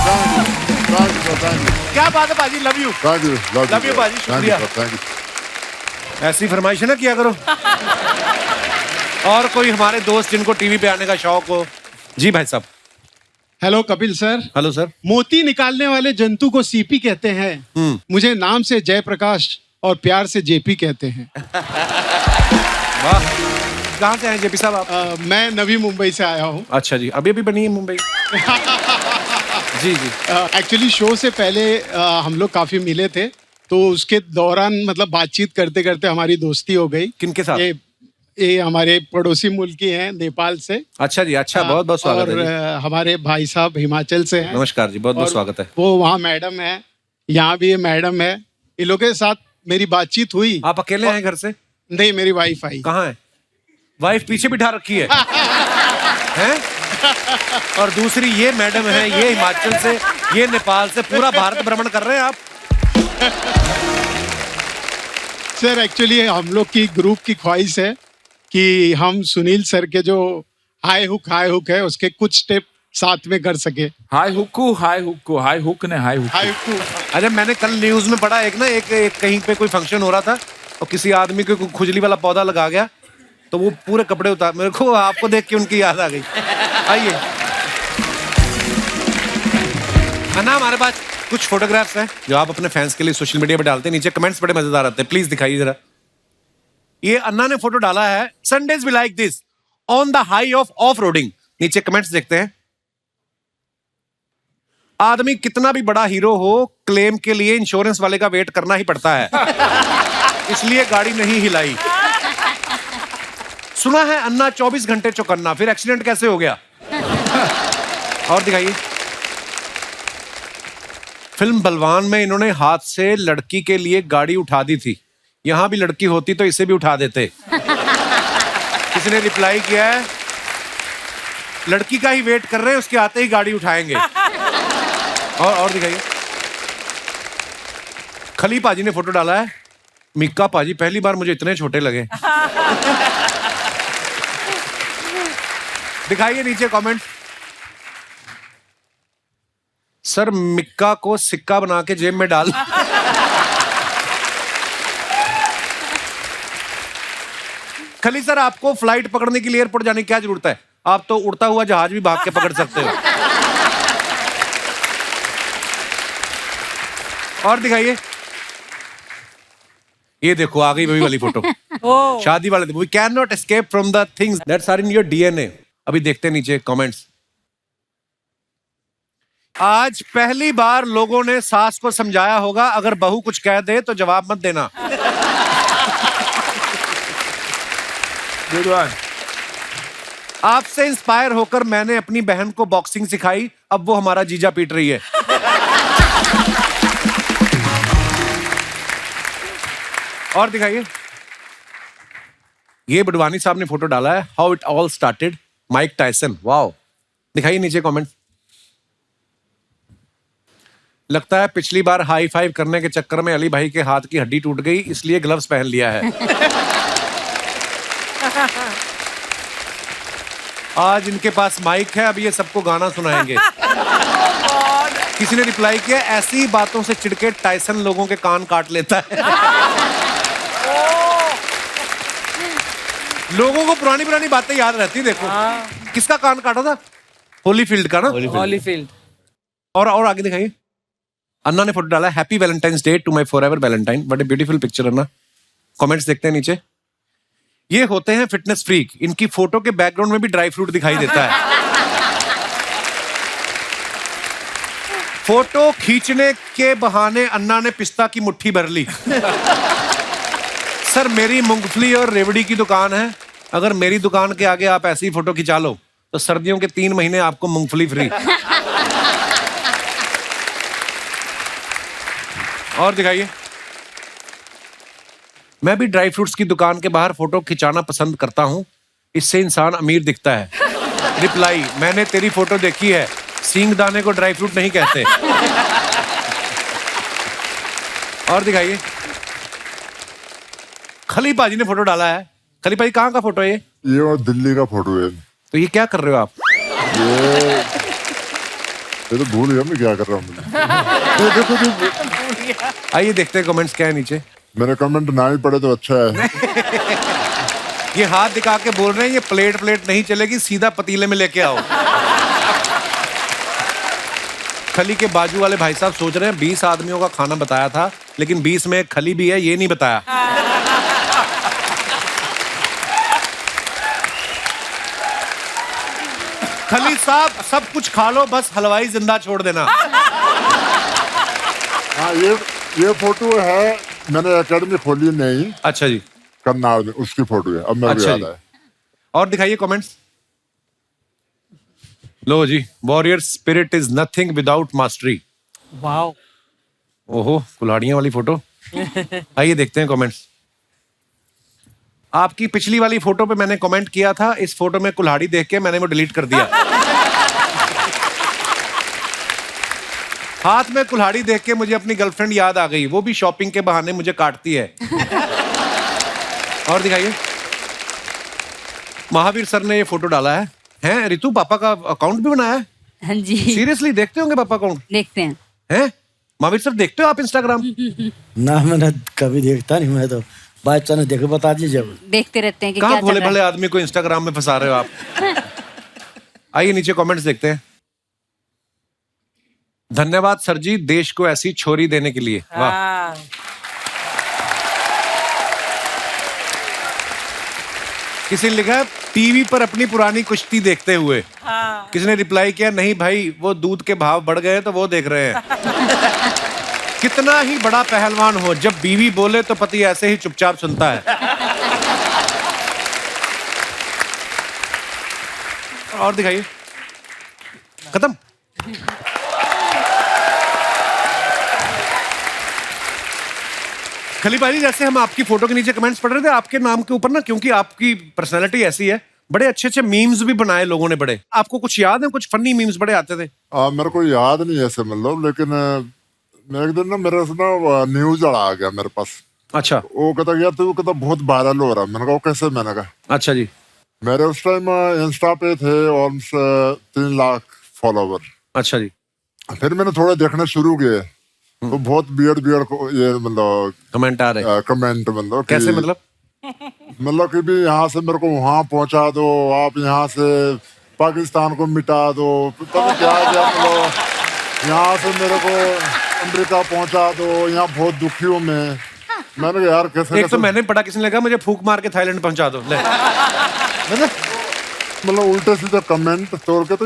क्या बात है बाजी, love you. Thank you. Love you, बाजी, शुक्रिया. Thank you. ऐसी फरमाइश ना किया करो. और कोई हमारे दोस्त जिनको टीवी पे आने का शौक हो. जी भाई साहब. Hello Kapil sir. Hello sir. मोती निकालने वाले जंतु को सीपी कहते हैं. मुझे नाम से जयप्रकाश और प्यार से जेपी कहते हैं. वाह. कहाँ से हैं जेपी साहब आप? मैं नवी मुंबई से आया हूँ. अच्छा जी, अभी अभी बनी है मुंबई. जी जी. एक्चुअली शो से पहले हम लोग काफी मिले थे, तो उसके दौरान मतलब बातचीत करते करते हमारी दोस्ती हो गई. किनके साथ? ये हमारे पड़ोसी मुल्क की हैं, नेपाल से. अच्छा जी, अच्छा, बहुत बहुत स्वागत है जी. और हमारे भाई साहब हिमाचल से हैं. नमस्कार जी, बहुत बहुत स्वागत है. वो वहाँ मैडम है, यहाँ भी मैडम है. इन लोगों के साथ मेरी बातचीत हुई. आप अकेले हैं घर से? नहीं, मेरी वाइफ आई. कहाँ है वाइफ? पीछे बिठा रखी है. हैं? और दूसरी ये मैडम है, ये हिमाचल से, ये नेपाल से, पूरा भारत भ्रमण कर रहे हैं आप. सर एक्चुअली हम लोग की ग्रुप की ख्वाहिश है कि हम सुनील सर के जो हाई हुक है उसके कुछ स्टेप साथ में कर सके. हाई हुक ने हाई हुक. अरे मैंने कल न्यूज में पढ़ा, एक कहीं पे कोई फंक्शन हो रहा था और किसी आदमी को खुजली वाला पौधा लगा गया, तो वो पूरे कपड़े उतार. मेरे को आपको देख के उनकी याद आ गई. आइए अन्ना, हमारे पास कुछ फोटोग्राफ्स हैं जो आप अपने फैंस के लिए सोशल मीडिया पे डालते हैं. नीचे कमेंट्स बड़े मजेदार आते हैं, प्लीज दिखाइए जरा. ये अन्ना ने फोटो डाला है. Sundays we like this on the high of roading. नीचे कमेंट्स देखते हैं. आदमी कितना भी बड़ा हीरो हो, क्लेम के लिए इंश्योरेंस वाले का वेट करना ही पड़ता है, इसलिए गाड़ी नहीं हिलाई. सुना है अन्ना 24 घंटे चौकन्ना, फिर एक्सीडेंट कैसे हो गया? और दिखाइए. फिल्म बलवान में इन्होंने हाथ से लड़की के लिए गाड़ी उठा दी थी. यहां भी लड़की होती तो इसे भी उठा देते. किसी ने रिप्लाई किया है, लड़की का ही वेट कर रहे हैं, उसके आते ही गाड़ी उठाएंगे. और दिखाइए. खली पाजी ने फोटो डाला है. मिक्का पाजी, पहली बार मुझे इतने छोटे लगे. दिखाइए नीचे कमेंट. सर मिक्का को सिक्का बना के जेब में डाल. खली सर, आपको फ्लाइट पकड़ने के लिए एयरपोर्ट जाने की क्या जरूरत है? आप तो उड़ता हुआ जहाज भी भाग के पकड़ सकते हो. और दिखाइए. ये देखो आ गई वही वाली फोटो. शादी वाले. We can not escape from the things that's are in your DNA. अभी देखते हैं नीचे कमेंट्स. आज पहली बार लोगों ने सास को समझाया होगा, अगर बहू कुछ कह दे तो जवाब मत देना. आपसे इंस्पायर होकर मैंने अपनी बहन को बॉक्सिंग सिखाई, अब वो हमारा जीजा पीट रही है. और दिखाइए. ये बडवानी साहब ने फोटो डाला है. How it all started, Mike Tyson. Wow. दिखाइए नीचे कमेंट. लगता है पिछली बार हाई फाइव करने के चक्कर में अली भाई के हाथ की हड्डी टूट गई, इसलिए ग्लव्स पहन लिया है. आज इनके पास माइक है, अब ये सबको गाना सुनाएंगे. किसी ने रिप्लाई किया, ऐसी बातों से चिढ़के टायसन लोगों के कान काट लेता है. लोगों को पुरानी पुरानी बातें याद रहती. देखो किसका कान काटा था? होलीफील्ड का ना. हॉलीफील्ड. और आगे दिखाइए. अन्ना ने फोटो डाला, happy valentine's day to my forever valentine. What a beautiful picture. Anna. Comments देखते हैं नीचे. ये होते हैं फिटनेस फ्रीक. इनकी फोटो के बैकग्राउंड में भी ड्राई फ्रूट दिखाई देता है. फोटो खींचने के बहाने अन्ना ने पिस्ता की मुट्ठी भर ली. सर मेरी मूंगफली और रेवड़ी की दुकान है, अगर मेरी दुकान के आगे आप ऐसी फोटो खिंचा लो तो सर्दियों के 3 महीने आपको मूंगफली फ्री. और दिखाइए. मैं भी ड्राई फ्रूट्स की दुकान के बाहर फोटो खिंचाना पसंद करता हूं, इससे इंसान अमीर दिखता है. रिप्लाई, मैंने तेरी फोटो देखी है, सींग दाने को ड्राई फ्रूट नहीं कहते. और दिखाइए। खली पाजी ने फोटो डाला है। खली पाजी कहाँ का फोटो है ये और दिल्ली का फोटो है। तो ये क्या कर रहे हो आप? ये तो भूल गया मैं क्या कर रहा हूँ। देखो आइए देखते हैं कमेंट्स क्या है नीचे। मैंने कमेंट ना ही पढ़े तो अच्छा है। ये हाथ दिखा के बोल रहे हैं ये प्लेट नहीं चलेगी, सीधा पतीले में लेके आओ। खली के बाजू वाले भाई साहब सोच रहे हैं 20 आदमियों का खाना बताया था, लेकिन 20 में खली भी है, ये नहीं बताया। खली साहब सब कुछ खा लो, बस हलवाई जिंदा छोड़ देना। हाँ ये फोटो है, मैंने एकेडमी खोली नहीं। अच्छा जी। करनाल में उसकी फोटो है, अब मेरे को याद है। और दिखाइए कमेंट्स। लो जी, warrior spirit is nothing without mastery. Wow. ओहो, कुल्हाड़ियां वाली फोटो। आइए देखते हैं कमेंट्स। आपकी पिछली वाली फोटो पे मैंने कमेंट किया था, इस फोटो में कुल्हाड़ी देख के मैंने वो डिलीट कर दिया। हाथ में कुल्हाड़ी देख के मुझे अपनी गर्लफ्रेंड याद आ गई, वो भी शॉपिंग के बहाने मुझे काटती है। और दिखाइए। महावीर सर ने ये फोटो डाला है। हैं रितु, पापा का अकाउंट भी बनाया है? हाँ जी। सीरियसली देखते होंगे पापा अकाउंट? देखते हैं। हैं महावीर सर, देखते हो आप इंस्टाग्राम? ना मैंने कभी देखता नहीं, मैं तो बाय चांस देखे बता दीजिए। देखते रहते हैं कि कहाँ क्या भोले चल रहा भले आदमी को इंस्टाग्राम में फंसा रहे हो आप। आइए नीचे कमेंट्स देखते हैं। धन्यवाद सर जी, देश को ऐसी छोरी देने के लिए। वाह। किसी ने लिखा है टीवी पर अपनी पुरानी कुश्ती देखते हुए। किसी ने रिप्लाई किया नहीं भाई, वो दूध के भाव बढ़ गए तो वो देख रहे हैं। कितना ही बड़ा पहलवान हो, जब बीवी बोले तो पति ऐसे ही चुपचाप सुनता है। और दिखाइए। खत्म। खली भाई, जैसे हम आपकी फोटो के नीचे कमेंट्स पढ़ रहे थे, आपके नाम के ऊपर ना, क्योंकि आपकी पर्सनैलिटी ऐसी है, बड़े अच्छे अच्छे मीम्स भी बनाए लोगों ने। बड़े आपको कुछ याद है? कुछ फनी मीम्स बड़े आते थे। मेरे को याद नहीं ऐसे मतलब, लेकिन एक दिन ना मेरे से ना न्यूज आ गया मेरे पास। अच्छा। वो कहता यार तू कहता बहुत वायरल हो रहा है। मैंने कहा कैसे? मैंने कहा अच्छा जी। मेरे उस टाइम इंस्टा पे थे ऑलमोस्ट 3 लाख फॉलोवर। अच्छा जी। फिर मैंने थोड़े देखने शुरू किए तो बहुत बियर्ड ये मतलब कमेंट आ रहे। कमेंट मतलब कैसे मतलब? मतलब कि भी यहाँ से मेरे को वहां पहुंचा दो, आप यहाँ से पाकिस्तान को मिटा दो, पता नहीं क्या मतलब यहाँ से मेरे को अमेरिका पहुंचा दो, यहाँ बहुत दुखी हूँ मैं। मैंने कहा यार कैसे? एक तो मैंने पढ़ा, किसी ने लगा मुझे फूक मार के थाईलैंड पहुंचा दो। मतलब उल्टे सीधे कमेंट तोड़ के। तो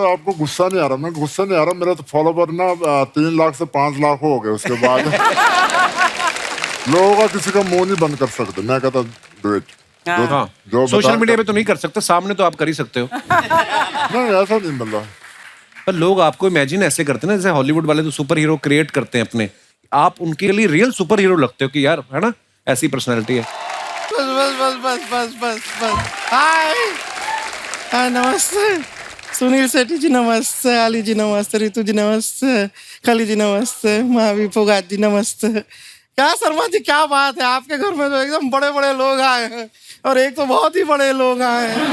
आपको गुस्सा नहीं आ रहा? मैं गुस्सा नहीं आ रहा, मेरा तो फॉलोवर ना 3 लाख से 5 लाख हो गए। उसके बाद लोगों का किसी का मुंह नहीं बंद कर सकते। मैं कहता डू इट। जो सोशल मीडिया पे तो नहीं कर सकते, सामने तो आप कर ही सकते हो। नहीं ऐसा नहीं मतलब। पर लोग आपको इमेजिन ऐसे करते हैं ना, जैसे हॉलीवुड वाले तो सुपर हीरो क्रिएट करते हैं अपने, आप उनके लिए रियल सुपर हीरो लगते हो कि यार, है ना, ऐसी पर्सनैलिटी है। बस बस बस बस बस बस बस। हाय हाय, नमस्ते सुनील शेट्टी जी, नमस्ते अली जी, नमस्ते रितु जी, नमस्ते खली जी, नमस्ते महावीर फोगाट जी, नमस्ते। क्या शर्मा जी, क्या बात है, आपके घर में तो एकदम बड़े बड़े लोग आए हैं, और एक तो बहुत ही बड़े लोग आए हैं।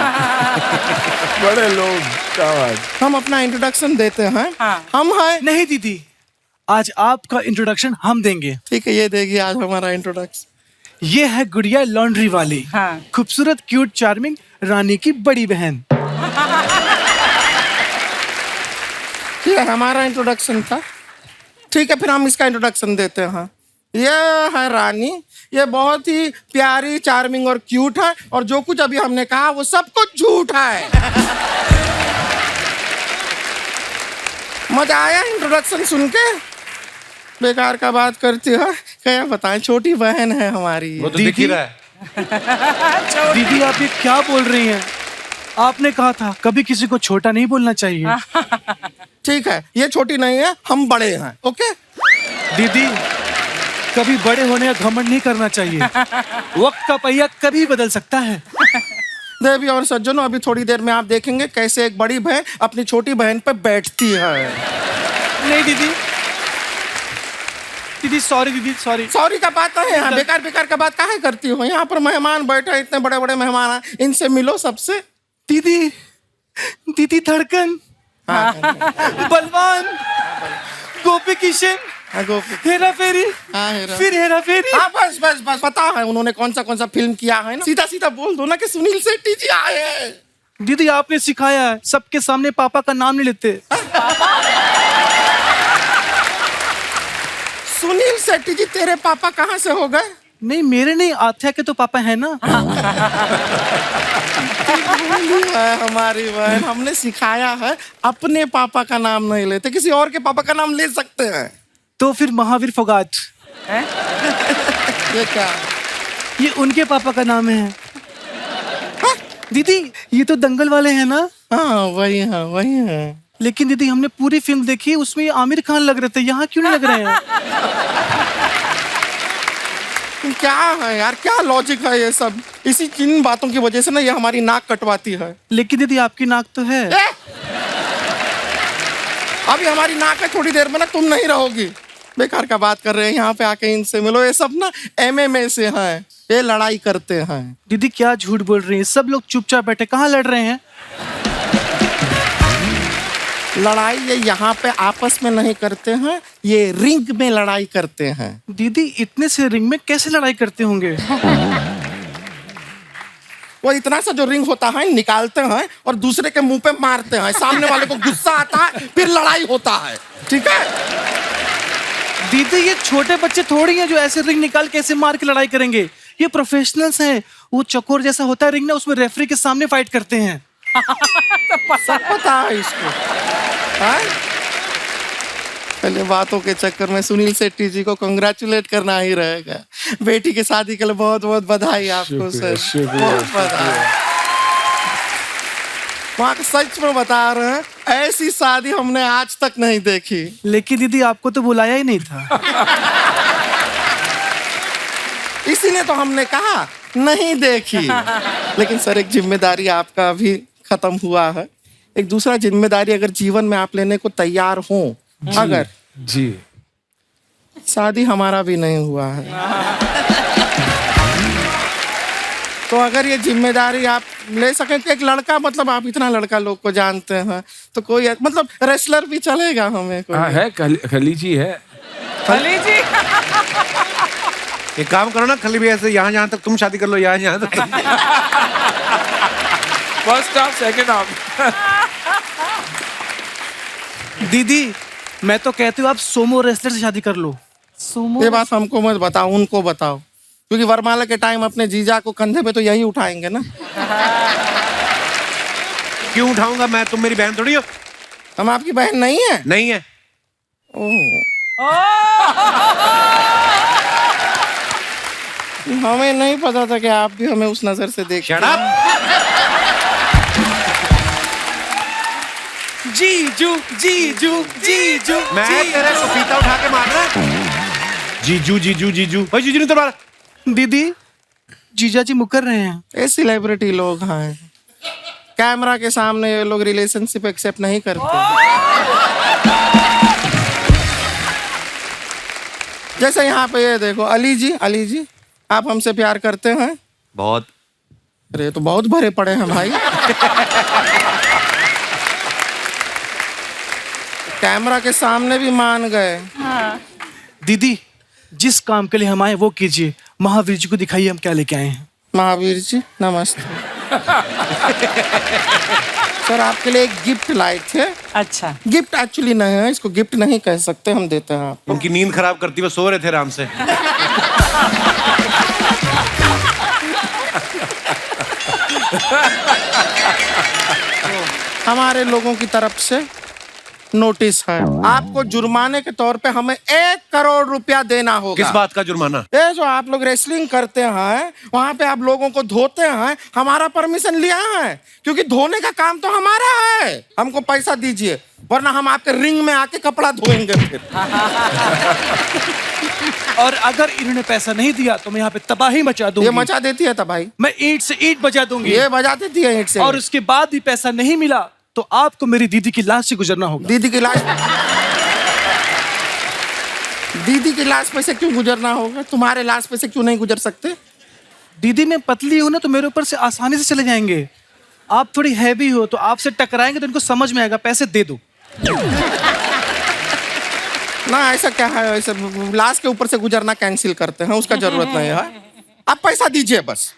बड़े लोग, क्या बात। हम अपना इंट्रोडक्शन देते हैं। हम हैं नहीं दीदी, आज आपका इंट्रोडक्शन हम देंगे। ठीक है, ये देखिए आज हमारा इंट्रोडक्शन। ये है गुड़िया लॉन्ड्री वाली, खूबसूरत क्यूट चार्मिंग रानी की बड़ी बहन। ये हमारा इंट्रोडक्शन था। ठीक है, फिर हम इसका इंट्रोडक्शन देते हैं। ये है रानी, ये बहुत ही प्यारी, चार्मिंग और क्यूट है, और जो कुछ अभी हमने कहा वो सब कुछ झूठ है। मजा आया इंट्रोडक्शन सुन के? बेकार का बात करती है, क्या बताएं, छोटी बहन है हमारी। वो तो दिख ही रहा है। दीदी आप ये क्या बोल रही हैं? आपने कहा था कभी किसी को छोटा नहीं बोलना चाहिए। ठीक है, ये छोटी नहीं है, हम बड़े हैं। ओके दीदी, कभी बड़े होने का घमंड नहीं करना चाहिए। वक्त का पहिया कभी बदल सकता है। देवी और सज्जनों, अभी थोड़ी देर में आप देखेंगे कैसे एक बड़ी बहन अपनी छोटी बहन पे बैठती है। नहीं दीदी, दीदी सॉरी, दीदी सॉरी। सॉरी का बात है यहाँ, बेकार बेकार का बात काहे करती हो? यहाँ पर मेहमान बैठे हैं, इतने बड़े बड़े मेहमान हैं, इनसे मिलो सबसे। दीदी, दीदी धड़कन, बलवान, गोपी किशन, हेरा फेरी, फिर हेरा फेरी। हाँ बस बस बस, पता है उन्होंने कौन सा फिल्म किया है ना। सीधा सीधा बोल दो ना कि सुनील शेट्टी जी आए हैं। दीदी आपने सिखाया है, सबके सामने पापा का नाम नहीं लेते। सुनील शेट्टी जी तेरे पापा कहाँ से हो गए? नहीं मेरे नहीं, आथ्या के तो पापा है ना। हमारी बहन, हमने सिखाया है अपने पापा का नाम नहीं लेते, किसी और के पापा का नाम ले सकते हैं। तो फिर महावीर फोगाट, ये क्या? ये उनके पापा का नाम है। दीदी ये तो दंगल वाले हैं ना? हाँ वही है, वही है। लेकिन दीदी हमने पूरी फिल्म देखी, उसमें आमिर खान लग रहे थे, यहाँ क्यों नहीं लग रहे हैं? क्या है यार, क्या लॉजिक है ये सब? इसी किन बातों की वजह से ना ये हमारी नाक कटवाती है। लेकिन दीदी आपकी नाक तो है। अभी हमारी नाक है, थोड़ी देर में ना तुम नहीं रहोगी। बेकार का बात कर रहे हैं, यहाँ पे आके इनसे मिलो। ये सब ना MMA से हैं, ये लड़ाई करते हैं। दीदी क्या झूठ बोल रही है, सब लोग चुपचाप बैठे, कहाँ लड़ रहे हैं? लड़ाई ये यहाँ पे आपस में नहीं करते हैं, ये रिंग में लड़ाई करते हैं। दीदी इतने से रिंग में कैसे लड़ाई करते होंगे? वो इतना सा जो रिंग होता है निकालते हैं और दूसरे के मुंह पे मारते हैं, सामने वाले को गुस्सा आता है, फिर लड़ाई होता है। ठीक है दीदी, ये छोटे बच्चे थोड़ी हैं जो ऐसे रिंग निकाल के ऐसे मार के लड़ाई करेंगे। ये प्रोफेशनल्स हैं। वो चकोर जैसा होता है रिंग ना, उसमें रेफरी के सामने फाइट करते हैं। सब पता है इसको। पहले बातों के चक्कर में सुनील शेट्टी जी को कंग्रेचुलेट करना ही रहेगा। बेटी की शादी के लिए बहुत बहुत बधाई आपको सर, बहुत बधाई। वहाँ सच में बता रहे हैं, ऐसी शादी हमने आज तक नहीं देखी। लेकिन दीदी आपको तो बुलाया ही नहीं था। इसीलिए तो हमने कहा नहीं देखी। लेकिन सर एक जिम्मेदारी आपका अभी खत्म हुआ है। एक दूसरा जिम्मेदारी अगर जीवन में आप लेने को तैयार हो, अगर जी शादी हमारा भी नहीं हुआ है, तो अगर ये जिम्मेदारी आप ले सकें कि एक लड़का, मतलब आप इतना लड़का लोग को जानते हैं, तो कोई मतलब रेसलर भी चलेगा हमें कोई? हाँ है, खलीजी है। खलीजी एक काम करो ना, खली भी ऐसे यहाँ जहाँ तक तुम शादी कर लो, यहाँ तक। First half second half. दीदी मैं तो कहती हूँ आप सोमो रेसलर से शादी कर लो। ये बात हमको मत बताओ, उनको बताओ, क्योंकि वरमाला के टाइम अपने जीजा को कंधे पे तो यही उठाएंगे ना। क्यों उठाऊंगा मैं? तुम मेरी बहन थोड़ी हो। हम आपकी बहन नहीं है? नहीं है। हमें नहीं पता था कि आप भी हमें उस नजर से देख। Shut up! जीजू जीजू जीजू, मैं तेरे को पीता उठा के मार रहा। जीजू जीजू जीजू, भाई जीजू नहीं तो मारा। दीदी जीजा जी मुकर रहे हैं। ये सेलिब्रिटी लोग हैं, कैमरा के सामने ये लोग रिलेशनशिप एक्सेप्ट नहीं करते। जैसे यहाँ पे ये देखो, अली जी आप हमसे प्यार करते हैं? बहुत। अरे तो बहुत भरे पड़े हैं भाई। कैमरा के सामने भी मान गए। हाँ। दीदी जिस काम के लिए हम आए वो कीजिए, महावीर जी को दिखाइए हम क्या लेके आए हैं। महावीर जी नमस्ते। सर आपके लिए एक गिफ्ट लाए थे। अच्छा, गिफ्ट एक्चुअली नहीं है, इसको गिफ्ट नहीं कह सकते, हम देते हैं आपको। उनकी नींद खराब करती, वो सो रहे थे आराम से। हमारे लोगों की तरफ से नोटिस है, आपको जुर्माने के तौर पे हमें 1 करोड़ रुपया देना होगा। किस बात का जुर्माना? ये जो आप लोग रेसलिंग करते हैं, वहाँ पे आप लोगों को धोते हैं, हमारा परमिशन लिया है, क्योंकि धोने का काम तो हमारा है। हमको पैसा दीजिए, वरना हम आपके रिंग में आके कपड़ा धोएंगे फिर। और अगर इन्होंने पैसा नहीं दिया तो मैं यहाँ पे तबाही मचा दूंगी। ये मचा देती है तबाही। मैं ईंट से ईंट बजा दूंगी। ये बजा देती है ईंट से। और उसके बाद भी पैसा नहीं मिला तो आपको मेरी दीदी की लाश से गुजरना होगा। दीदी की लाश? दीदी की लाश पे से क्यों गुजरना होगा? तुम्हारे लाश पे से क्यों नहीं गुजर सकते? दीदी मैं पतली हूं ना तो मेरे ऊपर से आसानी से चले जाएंगे। आप थोड़ी हैवी हो तो आपसे टकराएंगे तो इनको समझ में आएगा, पैसे दे दो। ना ऐसा क्या है, ऐसे लाश के ऊपर से गुजरना कैंसिल करते हैं, उसका जरूरत नहीं है। आप पैसा दीजिए बस।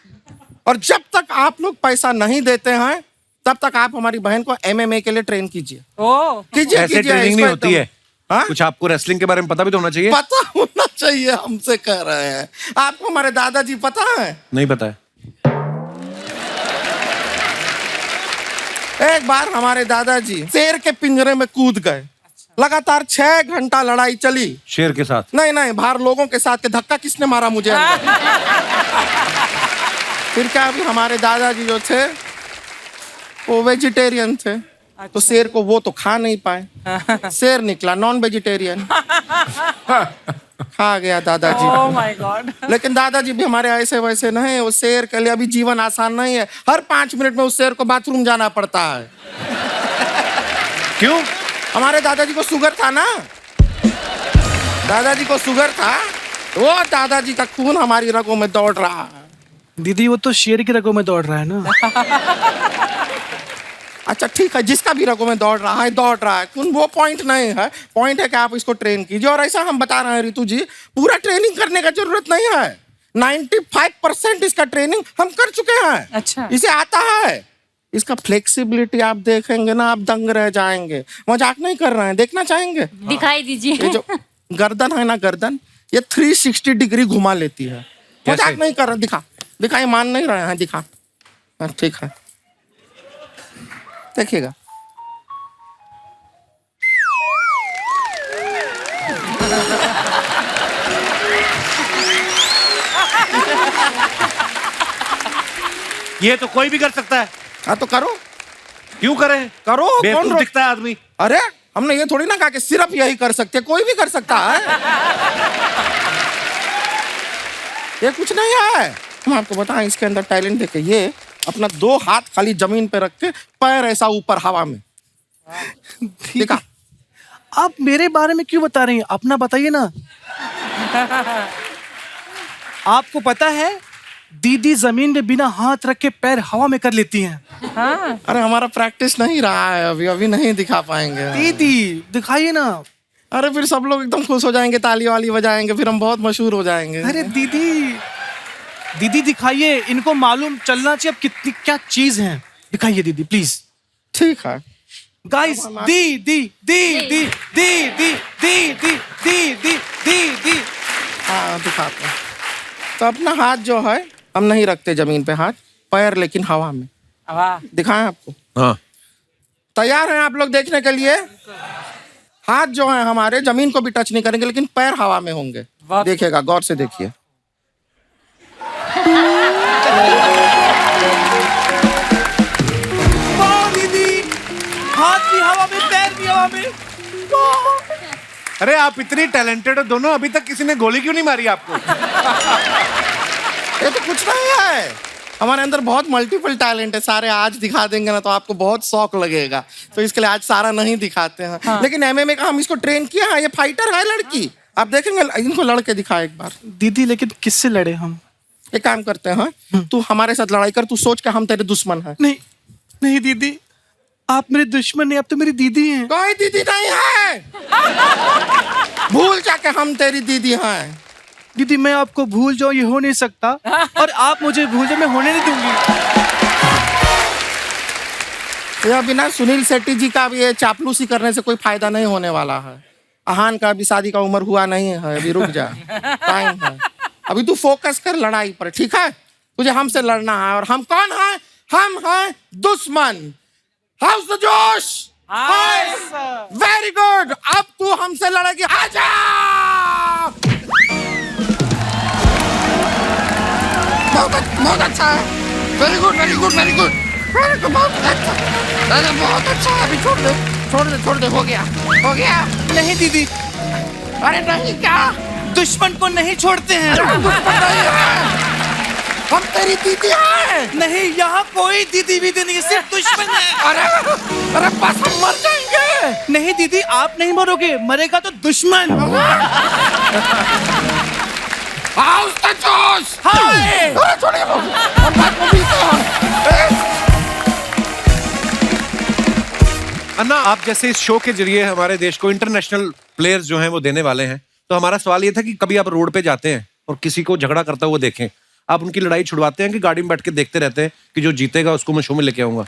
और जब तक आप लोग पैसा नहीं देते हैं तब तक आप हमारी बहन को MMA के लिए ट्रेन कीजिए। कीजिए ऐसे कीजिए, ट्रेनिंग नहीं होती है। हाँ? कुछ आपको रेसलिंग के बारे में पता भी तो होना चाहिए। पता होना चाहिए, हमसे कह रहे हैं। आपको हमारे दादाजी पता है? नहीं पता है। एक बार हमारे दादाजी शेर के पिंजरे में कूद गए। लगातार 6 घंटा लड़ाई चली। शेर के साथ? नहीं, बाहर लोगों के साथ। के धक्का किसने मारा मुझे अंदर? फिर क्या, अभी हमारे दादाजी जो थे वो वेजिटेरियन थे, तो शेर को वो तो खा नहीं पाए। शेर निकला नॉन वेजिटेरियन, खा गया दादाजी। Oh my God. लेकिन दादाजी भी हमारे ऐसे वैसे नहीं। वो शेर के लिए अभी जीवन आसान नहीं है। हर 5 मिनट में उस शेर को बाथरूम जाना पड़ता है। क्यों? हमारे दादाजी को शुगर था ना, दादाजी को शुगर था, वो दादाजी का खून हमारी रगों में दौड़ रहा है। दीदी वो तो शेर की रगों में दौड़ रहा है ना। अच्छा ठीक है, जिसका भी रगों में दौड़ रहा है खून, वो पॉइंट नहीं है। पॉइंट है कि आप इसको ट्रेन कीजिए। और ऐसा हम बता रहे हैं ऋतु जी, पूरा ट्रेनिंग करने का जरूरत नहीं है। 95% इसका ट्रेनिंग हम कर चुके हैं। अच्छा। इसे आता है। इसका फ्लेक्सिबिलिटी आप देखेंगे ना, आप दंग रह जाएंगे। मजाक नहीं कर रहे हैं, देखना चाहेंगे? दिखाई दीजिए। ये जो गर्दन है ना, गर्दन ये 360 डिग्री घुमा लेती है। मजाक नहीं कर रहे, दिखा, ये मान नहीं रहे हैं, दिखा। ठीक है, देखिएगा। ये तो कोई भी कर सकता है। हाँ तो करो। क्यों करें? करो। कौन दिखता है आदमी? अरे हमने ये थोड़ी ना कहा कि सिर्फ यही कर सकते, कोई भी कर सकता है। ये कुछ नहीं है। हम आपको बताएं, इसके अंदर टैलेंट देखे। ये अपना 2 हाथ खाली जमीन पे रख के पैर ऐसा ऊपर हवा में दिखा। आप मेरे बारे में क्यों बता रही हैं? अपना बताइए ना। आपको पता है दीदी जमीन में बिना हाथ रख के पैर हवा में कर लेती हैं। हाँ। अरे हमारा प्रैक्टिस नहीं रहा है अभी नहीं दिखा पाएंगे। दीदी दिखाइए ना। अरे फिर सब लोग एकदम खुश हो जाएंगे, ताली वाली बजाएंगे, फिर हम बहुत मशहूर हो जाएंगे। अरे दीदी दिखाइए, इनको मालूम चलना चाहिए अब कितनी क्या चीज है। दिखाइए दीदी प्लीज। ठीक है गाइस, दी। हाँ दिखाते हैं। तो अपना हाथ जो है हम नहीं रखते जमीन पे, हाथ पैर लेकिन हवा में। दिखाएं आपको? हाँ। तैयार हैं आप लोग देखने के लिए? हाथ जो है हमारे जमीन को भी टच नहीं करेंगे, लेकिन पैर हवा में होंगे। देखिएगा, गौर से देखिए। दीदी, हाथ भी हवा में, पैर भी हवा में। अरे आप इतनी टैलेंटेड हो दोनों, अभी तक किसी ने गोली क्यों नहीं मारी आपको? ये तो कुछ नहीं है, हमारे अंदर बहुत मल्टीपल टैलेंट है। सारे आज दिखा देंगे ना तो आपको बहुत शौक लगेगा, तो इसके लिए आज सारा नहीं दिखाते हैं। हाँ। लेकिन MMA का हम इसको ट्रेन किया है। ये फाइटर है लड़की, आप देखेंगे। इनको लड़के दिखा एक बार। दीदी लेकिन किससे लड़े हम? एक काम करते हैं, तू हमारे साथ लड़ाई कर। तू सोच के हम तेरे दुश्मन हैं। नहीं दीदी, आप मेरे दुश्मन नहीं, आप तो मेरी दीदी हैं। कोई दीदी नहीं है। भूल जाके हम तेरी दीदी हैं। दीदी मैं आपको भूल जाऊं, ये हो नहीं सकता। और आप मुझे भूल जाओ, मैं होने नहीं दूंगी। ये अभी ना सुनील शेट्टी जी का भी ये चापलूसी करने से कोई फायदा नहीं होने वाला है। आहान का अभी शादी का उम्र हुआ नहीं है, अभी रुक जा, टाइम है। अभी तू फोकस कर लड़ाई पर, ठीक है? तुझे हमसे लड़ना है। और हम कौन है? हम हैं दुश्मन। हाउस द जोश। Very good. अब तू हमसे लड़ेगी। आजा। बहुत अच्छा है। Very good very good very good very good, बहुत अच्छा, बहुत अच्छा। अभी छोड़ दे। हो गया। नहीं दीदी। अरे नहीं क्या? दुश्मन को नहीं छोड़ते हैं। दुश्मन नहीं है। हम तेरी दीदी हैं। नहीं, यहाँ कोई दीदी वीदी नहीं, सिर्फ दुश्मन है। अरे बस हम मर जाएंगे। नहीं दीदी, आप नहीं मरोगे, मरेगा तो दुश्मन। आओ उसका जोश। हाय। छोड़िए वो। हम बात में मिलते हैं। अन्ना, आप जैसे इस शो के जरिए हमारे देश को इंटरनेशनल प्लेयर्स जो हैं वो देने वाले हैं, तो हमारा सवाल ये था कि कभी आप रोड पे जाते हैं और किसी को झगड़ा करता हुआ देखें, आप उनकी लड़ाई छुड़वाते हैं कि गाड़ी में बैठ के देखते रहते हैं कि जो जीतेगा उसको मैं शो में लेके आऊंगा?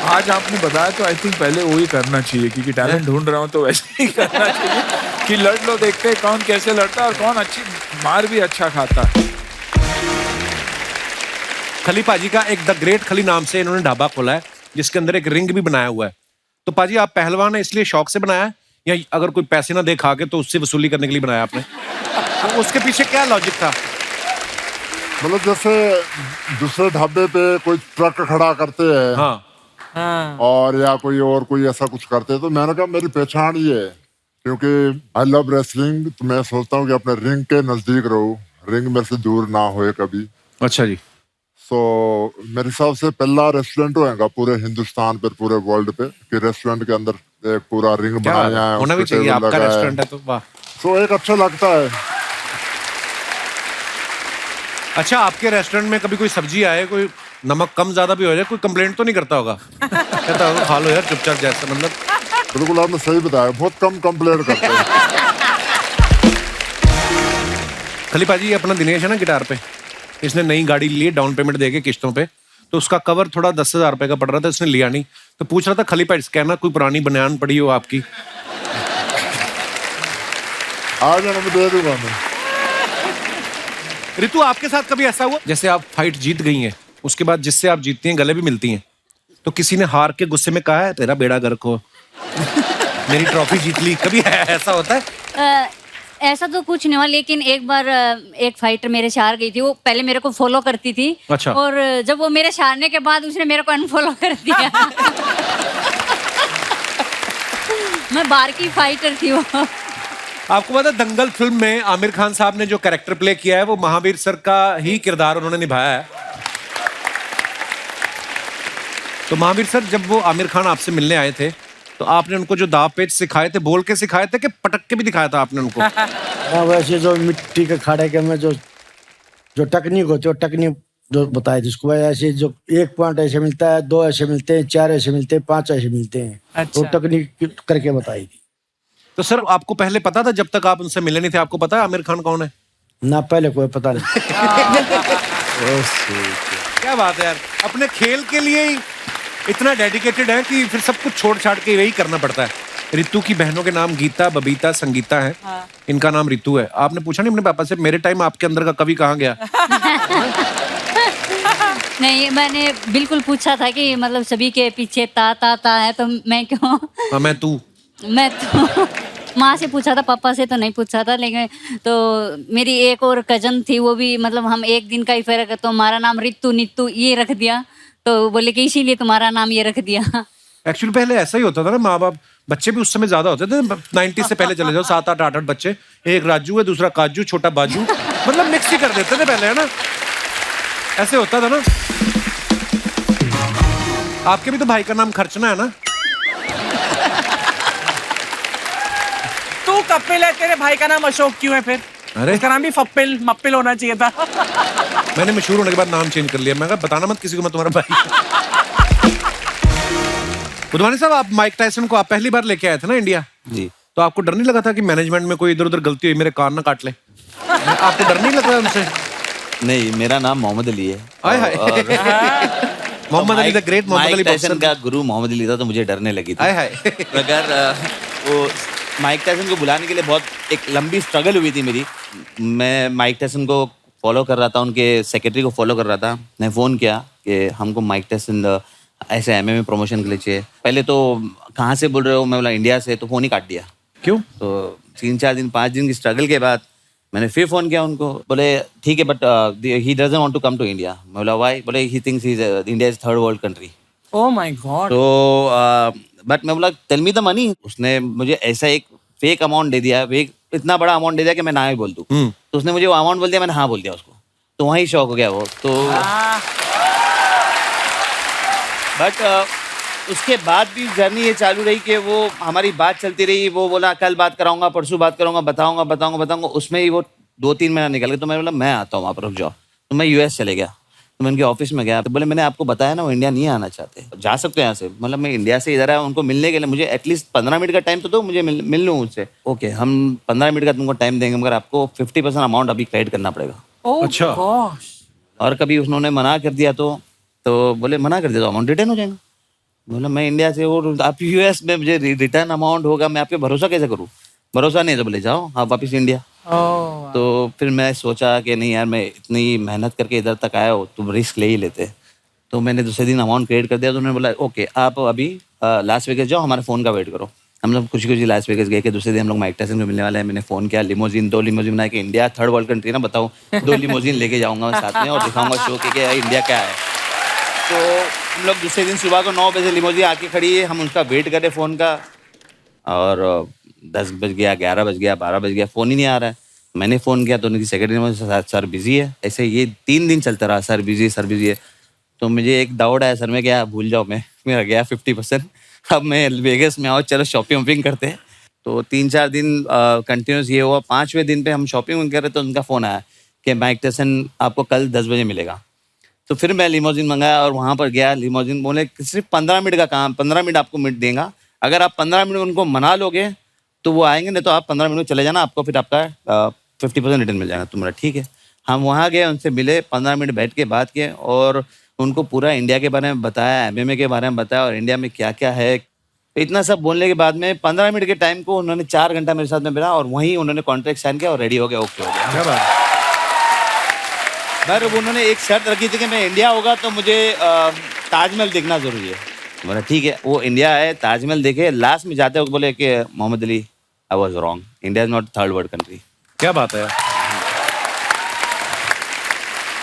आज आपने बताया तो आई थिंक पहले वो ही करना चाहिए, क्योंकि टैलेंट ढूंढ रहा हूँ तो वैसे ही करना चाहिए कि लड़ लो, देखते हैं कौन कैसे लड़ता है और कौन अच्छी मार भी अच्छा खाता है। खली पाजी का एक द ग्रेट खली नाम से इन्होंने ढाबा खोला है, जिसके अंदर एक रिंग भी बनाया हुआ है। तो पाजी, आप पहलवान है इसलिए शौक से बनाया है, या अगर कोई पैसे ना दे खा के तो उससे वसूली करने के लिए बनाया आपने? तो उसके पीछे क्या लॉजिक था? मतलब जैसे दूसरे ढाबे पे कोई ट्रक खड़ा करते हैं, हाँ, और या कोई ऐसा कुछ करते हैं, तो मैंने कहा मेरी पहचान ये है, क्योंकि आई लव रेसलिंग, तो मैं सोचता हूँ कि अपने रिंग के नजदीक रहूं, रिंग मेरे से दूर ना होए कभी। अच्छा जी। सो मेरे हिसाब से पहला रेस्टोरेंट होएगा पूरे हिंदुस्तान पर, पूरे वर्ल्ड पे, कि रेस्टोरेंट के अंदर एक पूरा रिंग बनाया है, होना भी चाहिए, आपका रेस्टोरेंट है तो वाह। सो एक अच्छा लगता है। अच्छा, आपके रेस्टोरेंट में कभी कोई सब्जी आए, कोई नमक कम ज्यादा भी हो जाए, कोई कंप्लेंट तो नहीं करता होगा? कहता होगा खा लो यार चुपचाप, जैसा मतलब। बिल्कुल आपने सही बताया, बहुत कम कंप्लेंट करते हैं। खली पाजी, अपना दिनेश है ना गिटार पे, इसने नई गाड़ी ली, डाउन पेमेंट देके किस्तों पे, तो उसका कवर थोड़ा 10,000 रुपए का पड़ रहा था, इसने लिया नहीं, तो पूछ रहा था खली पाजी कहना कोई पुरानी बनियान पड़ी हो आपकी? आ जाना, मैं दे दूंगा मैं। रितु, आपके साथ कभी ऐसा हुआ जैसे आप फाइट जीत गई हैं, उसके बाद जिससे आप जीतती हैं गले भी मिलती हैं, तो किसी ने हार के गुस्से में कहा है तेरा बेड़ा गर्क हो, मेरी ट्रॉफी जीत ली, कभी ऐसा होता है? ऐसा तो कुछ नहीं हुआ, लेकिन एक बार एक फाइटर मेरे से हार गई थी। वो पहले मेरे को फॉलो करती थी। अच्छा। और जब वो मेरे से हारने के बाद उसने मेरे को अनफॉलो कर दिया। मैं बाहर की फाइटर थी वो। आपको पता है दंगल फिल्म में आमिर खान साहब ने जो कैरेक्टर प्ले किया है वो महावीर सर का ही किरदार उन्होंने निभाया है। तो महावीर सर, जब वो आमिर खान आपसे मिलने आए थे तो आपने उनको जो दाव पेच सिखाए थे, बोल के सिखाए थे कि पटक के भी दिखाया था आपने उनको? हाँ, वैसे जो मिट्टी के खाड़े के में जो टेक्निक होती है, टेक्निक जो बताई थी उसको, ऐसे जो 1 पॉइंट ऐसे मिलता है, 2 ऐसे मिलते हैं, 4 ऐसे मिलते हैं, 5 ऐसे मिलते हैं। अच्छा। वो टेक्निक करके बताई थी। तो सर, आपको पहले पता था, जब तक आप उनसे मिले नहीं थे, आपको पता है आमिर खान कौन है? ना, पहले कोई पता नहीं। क्या बात है यार, अपने खेल के लिए ही इतना डेडिकेटेड है कि फिर सब कुछ छोड़ छाड़ के यही करना पड़ता है। रितु की बहनों के नाम गीता, बबीता, संगीता है। हाँ। इनका नाम रितु है। आपने पूछा नहीं अपने पापा से मेरे टाइम आपके अंदर का कवि कहाँ गया? नहीं, मैंने बिल्कुल पूछा था कि मतलब सभी के पीछे ता है, तो मैं क्यों? हाँ, मैं तो माँ से पूछा था, पापा से तो नहीं पूछा था। लेकिन तो मेरी एक और कजन थी, वो भी मतलब हम एक दिन का ही फर्क है, तो हमारा नाम रितु नित्तु ये रख दिया, तो बोले कि इसीलिए तुम्हारा नाम ये रख दिया। एक्चुअली पहले ऐसा ही होता था ना, माँ बाप, बच्चे भी उस समय ज्यादा होते थे, 90 से पहले चले जाओ, 7, 8, 8 बच्चे, एक राजू है, दूसरा काजू, छोटा बाजू, मतलब मिक्स ही कर देते थे पहले, है ना? ऐसे होता था ना। आपके भी तो भाई का नाम खर्चना है ना? तू कपिल है, तेरे भाई का नाम अशोक क्यों है फिर? अरे, इसका नाम भी फप्पिल मप्पिल होना चाहिए था। मैंने मशहूर होने के बाद नाम चेंज कर लिया। मैं कहा बताना मत किसी को मैं तुम्हारा भाई। बुधवानी साहब, आप माइक टायसन को आप पहली बार लेके आए थे ना इंडिया जी, तो आपको डर नहीं लगा था कि मैनेजमेंट में कोई इधर उधर गलती हुई, मेरे कान ना काट ले? आपको डर नहीं लग रहा उनसे? नहीं, मेरा नाम मोहम्मद अली है। Hi hi. Muhammad Ali the great, Muhammad Ali Tyson का गुरु मोहम्मद अली था, तो मुझे डरने लगी थी। हाय हाय। अगर वो माइक टायसन को बुलाने के लिए बहुत एक लंबी स्ट्रगल हुई थी मेरी। मैं माइक टायसन को फॉलो कर रहा था, उनके सेक्रेटरी को फॉलो कर रहा था। मैंने फ़ोन किया कि हमको माइक टायसन ऐसे MMA प्रमोशन के लिए चाहिए। पहले तो कहाँ से बोल रहे हो, मैं बोला इंडिया से, तो फ़ोन ही काट दिया। क्यों? तो 3-4 दिन 5 दिन की स्ट्रगल के बाद मैंने फिर फ़ोन किया उनको, बोले ठीक है but he doesn't want to come to India. मैं बोला व्हाई? बोले he thinks India is 3rd world country. Oh my god. तो बट मैं बोला टेल मी द मनी। उसने मुझे ऐसा एक फेक अमाउंट दे दिया, फेक इतना बड़ा अमाउंट दे दिया कि मैं ना ही बोल दूं। तो उसने मुझे वो अमाउंट बोल दिया, मैंने हाँ बोल दिया उसको। तो वहीं शौक हो गया वो तो। बट उसके बाद भी जर्नी ये चालू रही कि वो हमारी बात चलती रही। वो बोला कल बात कराऊंगा, परसों बात करूंगा, बताऊंगा। उसमें ही वो 2-3 महीना निकल गया। तो मैंने बोला मैं आता हूँ वहाँ पर, रुक जाओ। तो मैं यूएस चले गया। तो मैं उनके ऑफिस में गया तो बोले मैंने आपको बताया ना वो इंडिया नहीं आना चाहते, जा सकते हैं यहाँ से। मतलब मैं इंडिया से इधर आया उनको मिलने के लिए, मुझे एटलीस्ट 15 मिनट का टाइम तो दो, मुझे मिल लूँ उनसे। ओके हम 15 मिनट का तुमको टाइम देंगे मगर आपको 50% अमाउंट अभी क्रेडिट करना पड़ेगा। अच्छा। और कभी उन्होंने मना कर दिया तो बोले मना कर दिया तो अमाउंट रिटर्न हो जाएगा। बोला मैं इंडिया से और आप यूएस में मुझे रिटर्न अमाउंट होगा, मैं आप पे भरोसा कैसे करूँ? भरोसा नहीं तो बोले जाओ आप वापस इंडिया। तो फिर मैं सोचा कि नहीं यार मैं इतनी मेहनत करके इधर तक आया हो तो रिस्क ले ही लेते। तो मैंने दूसरे दिन अमाउंट क्रेडिट कर दिया। तो उन्होंने बोला ओके आप अभी लास वेगस जाओ, हमारे फ़ोन का वेट करो। हम लोग खुशी लास वेगस गए कि दूसरे दिन हम लोग माइक टायसन को मिलने वाले हैं। मैंने फ़ोन किया, लिमोजिन 2 लिमोजिन बनाया कि इंडिया 3rd वर्ल्ड कंट्री ना, बताओ 2 लिमोजिन लेके जाऊँगा मैं साथ में और दिखाऊँगा शो कि इंडिया क्या है। तो हम लोग दूसरे दिन सुबह को 9 बजे लिमोजिन आके खड़ी है, हम उसका वेट करें फ़ोन का और 10 बज गया, 11 बज गया, 12 बज गया, फ़ोन ही नहीं आ रहा है। मैंने फ़ोन किया तो उनकी सेक्रेटरी में सर बिजी है। ऐसे ये 3 दिन चलता रहा, सर बिजी है। तो मुझे एक डाउट आया सर में क्या भूल जाओ मैं, मेरा गया 50%। अब मैं वेगस में आओ चलो शॉपिंग करते हैं। तो 3-4 दिन कंटिन्यूस ये हुआ। 5वें दिन पे हम शॉपिंग कर रहे तो उनका फ़ोन आया कि माइक टायसन आपको कल 10 बजे मिलेगा। तो फिर मैं लिमोजिन मंगाया और वहाँ पर गया। लिमोजिन बोले सिर्फ 15 मिनट का काम, 15 मिनट आपको मिनट देगा। अगर आप 15 मिनट उनको मना लोगे तो वो आएंगे, नहीं तो आप 15 मिनट में चले जाना, आपको फिर आपका 50% रिटर्न मिल जाएगा। तो मेरा ठीक है। हम वहाँ गए, उनसे मिले, 15 मिनट बैठ के बात किए और उनको पूरा इंडिया के बारे में बताया, MMA के बारे में बताया और इंडिया में क्या क्या है। इतना सब बोलने के बाद में 15 मिनट के टाइम को उन्होंने 4 घंटा मेरे साथ में बिता और वहीं उन्होंने कॉन्ट्रैक्ट साइन किया और रेडी हो गया, ओके हो गया। पर उन्होंने एक शर्त रखी थी कि मैं इंडिया होगा तो मुझे ताजमहल देखना ज़रूरी है। बोला ठीक है। वो इंडिया है, ताजमहल देखे। लास्ट में जाते वक्त बोले कि Mohammad Ali I was wrong, India is not 3rd world country. क्या बात है।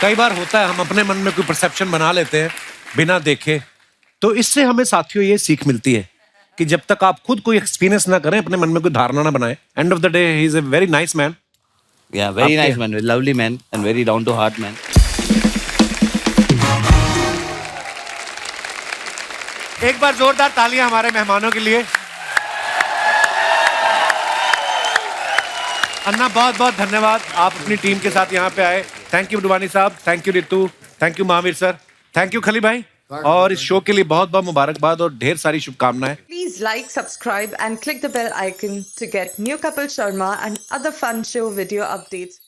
कई बार होता है हम अपने मन में कोई परसेप्शन बना लेते हैं बिना देखे। तो इससे हमें साथियों ये सीख मिलती है कि जब तक आप खुद कोई एक्सपीरियंस ना करें, अपने मन में कोई धारणा ना बनाएं। End of the day he is a very nice man. Yeah, very nice man, lovely man and very down to heart man. एक बार जोरदार तालियां हमारे मेहमानों के लिए। अन्ना बहुत बहुत धन्यवाद, आप अपनी टीम के साथ यहाँ पे आए। थैंक यू डुवानी साहब, thank you Ritu, thank you Mahavir sir, thank you खली भाई। और इस शो के लिए बहुत बहुत मुबारकबाद और ढेर सारी शुभकामनाएं। Please like, subscribe and click the bell icon to get new Kapil Sharma and other fun show video updates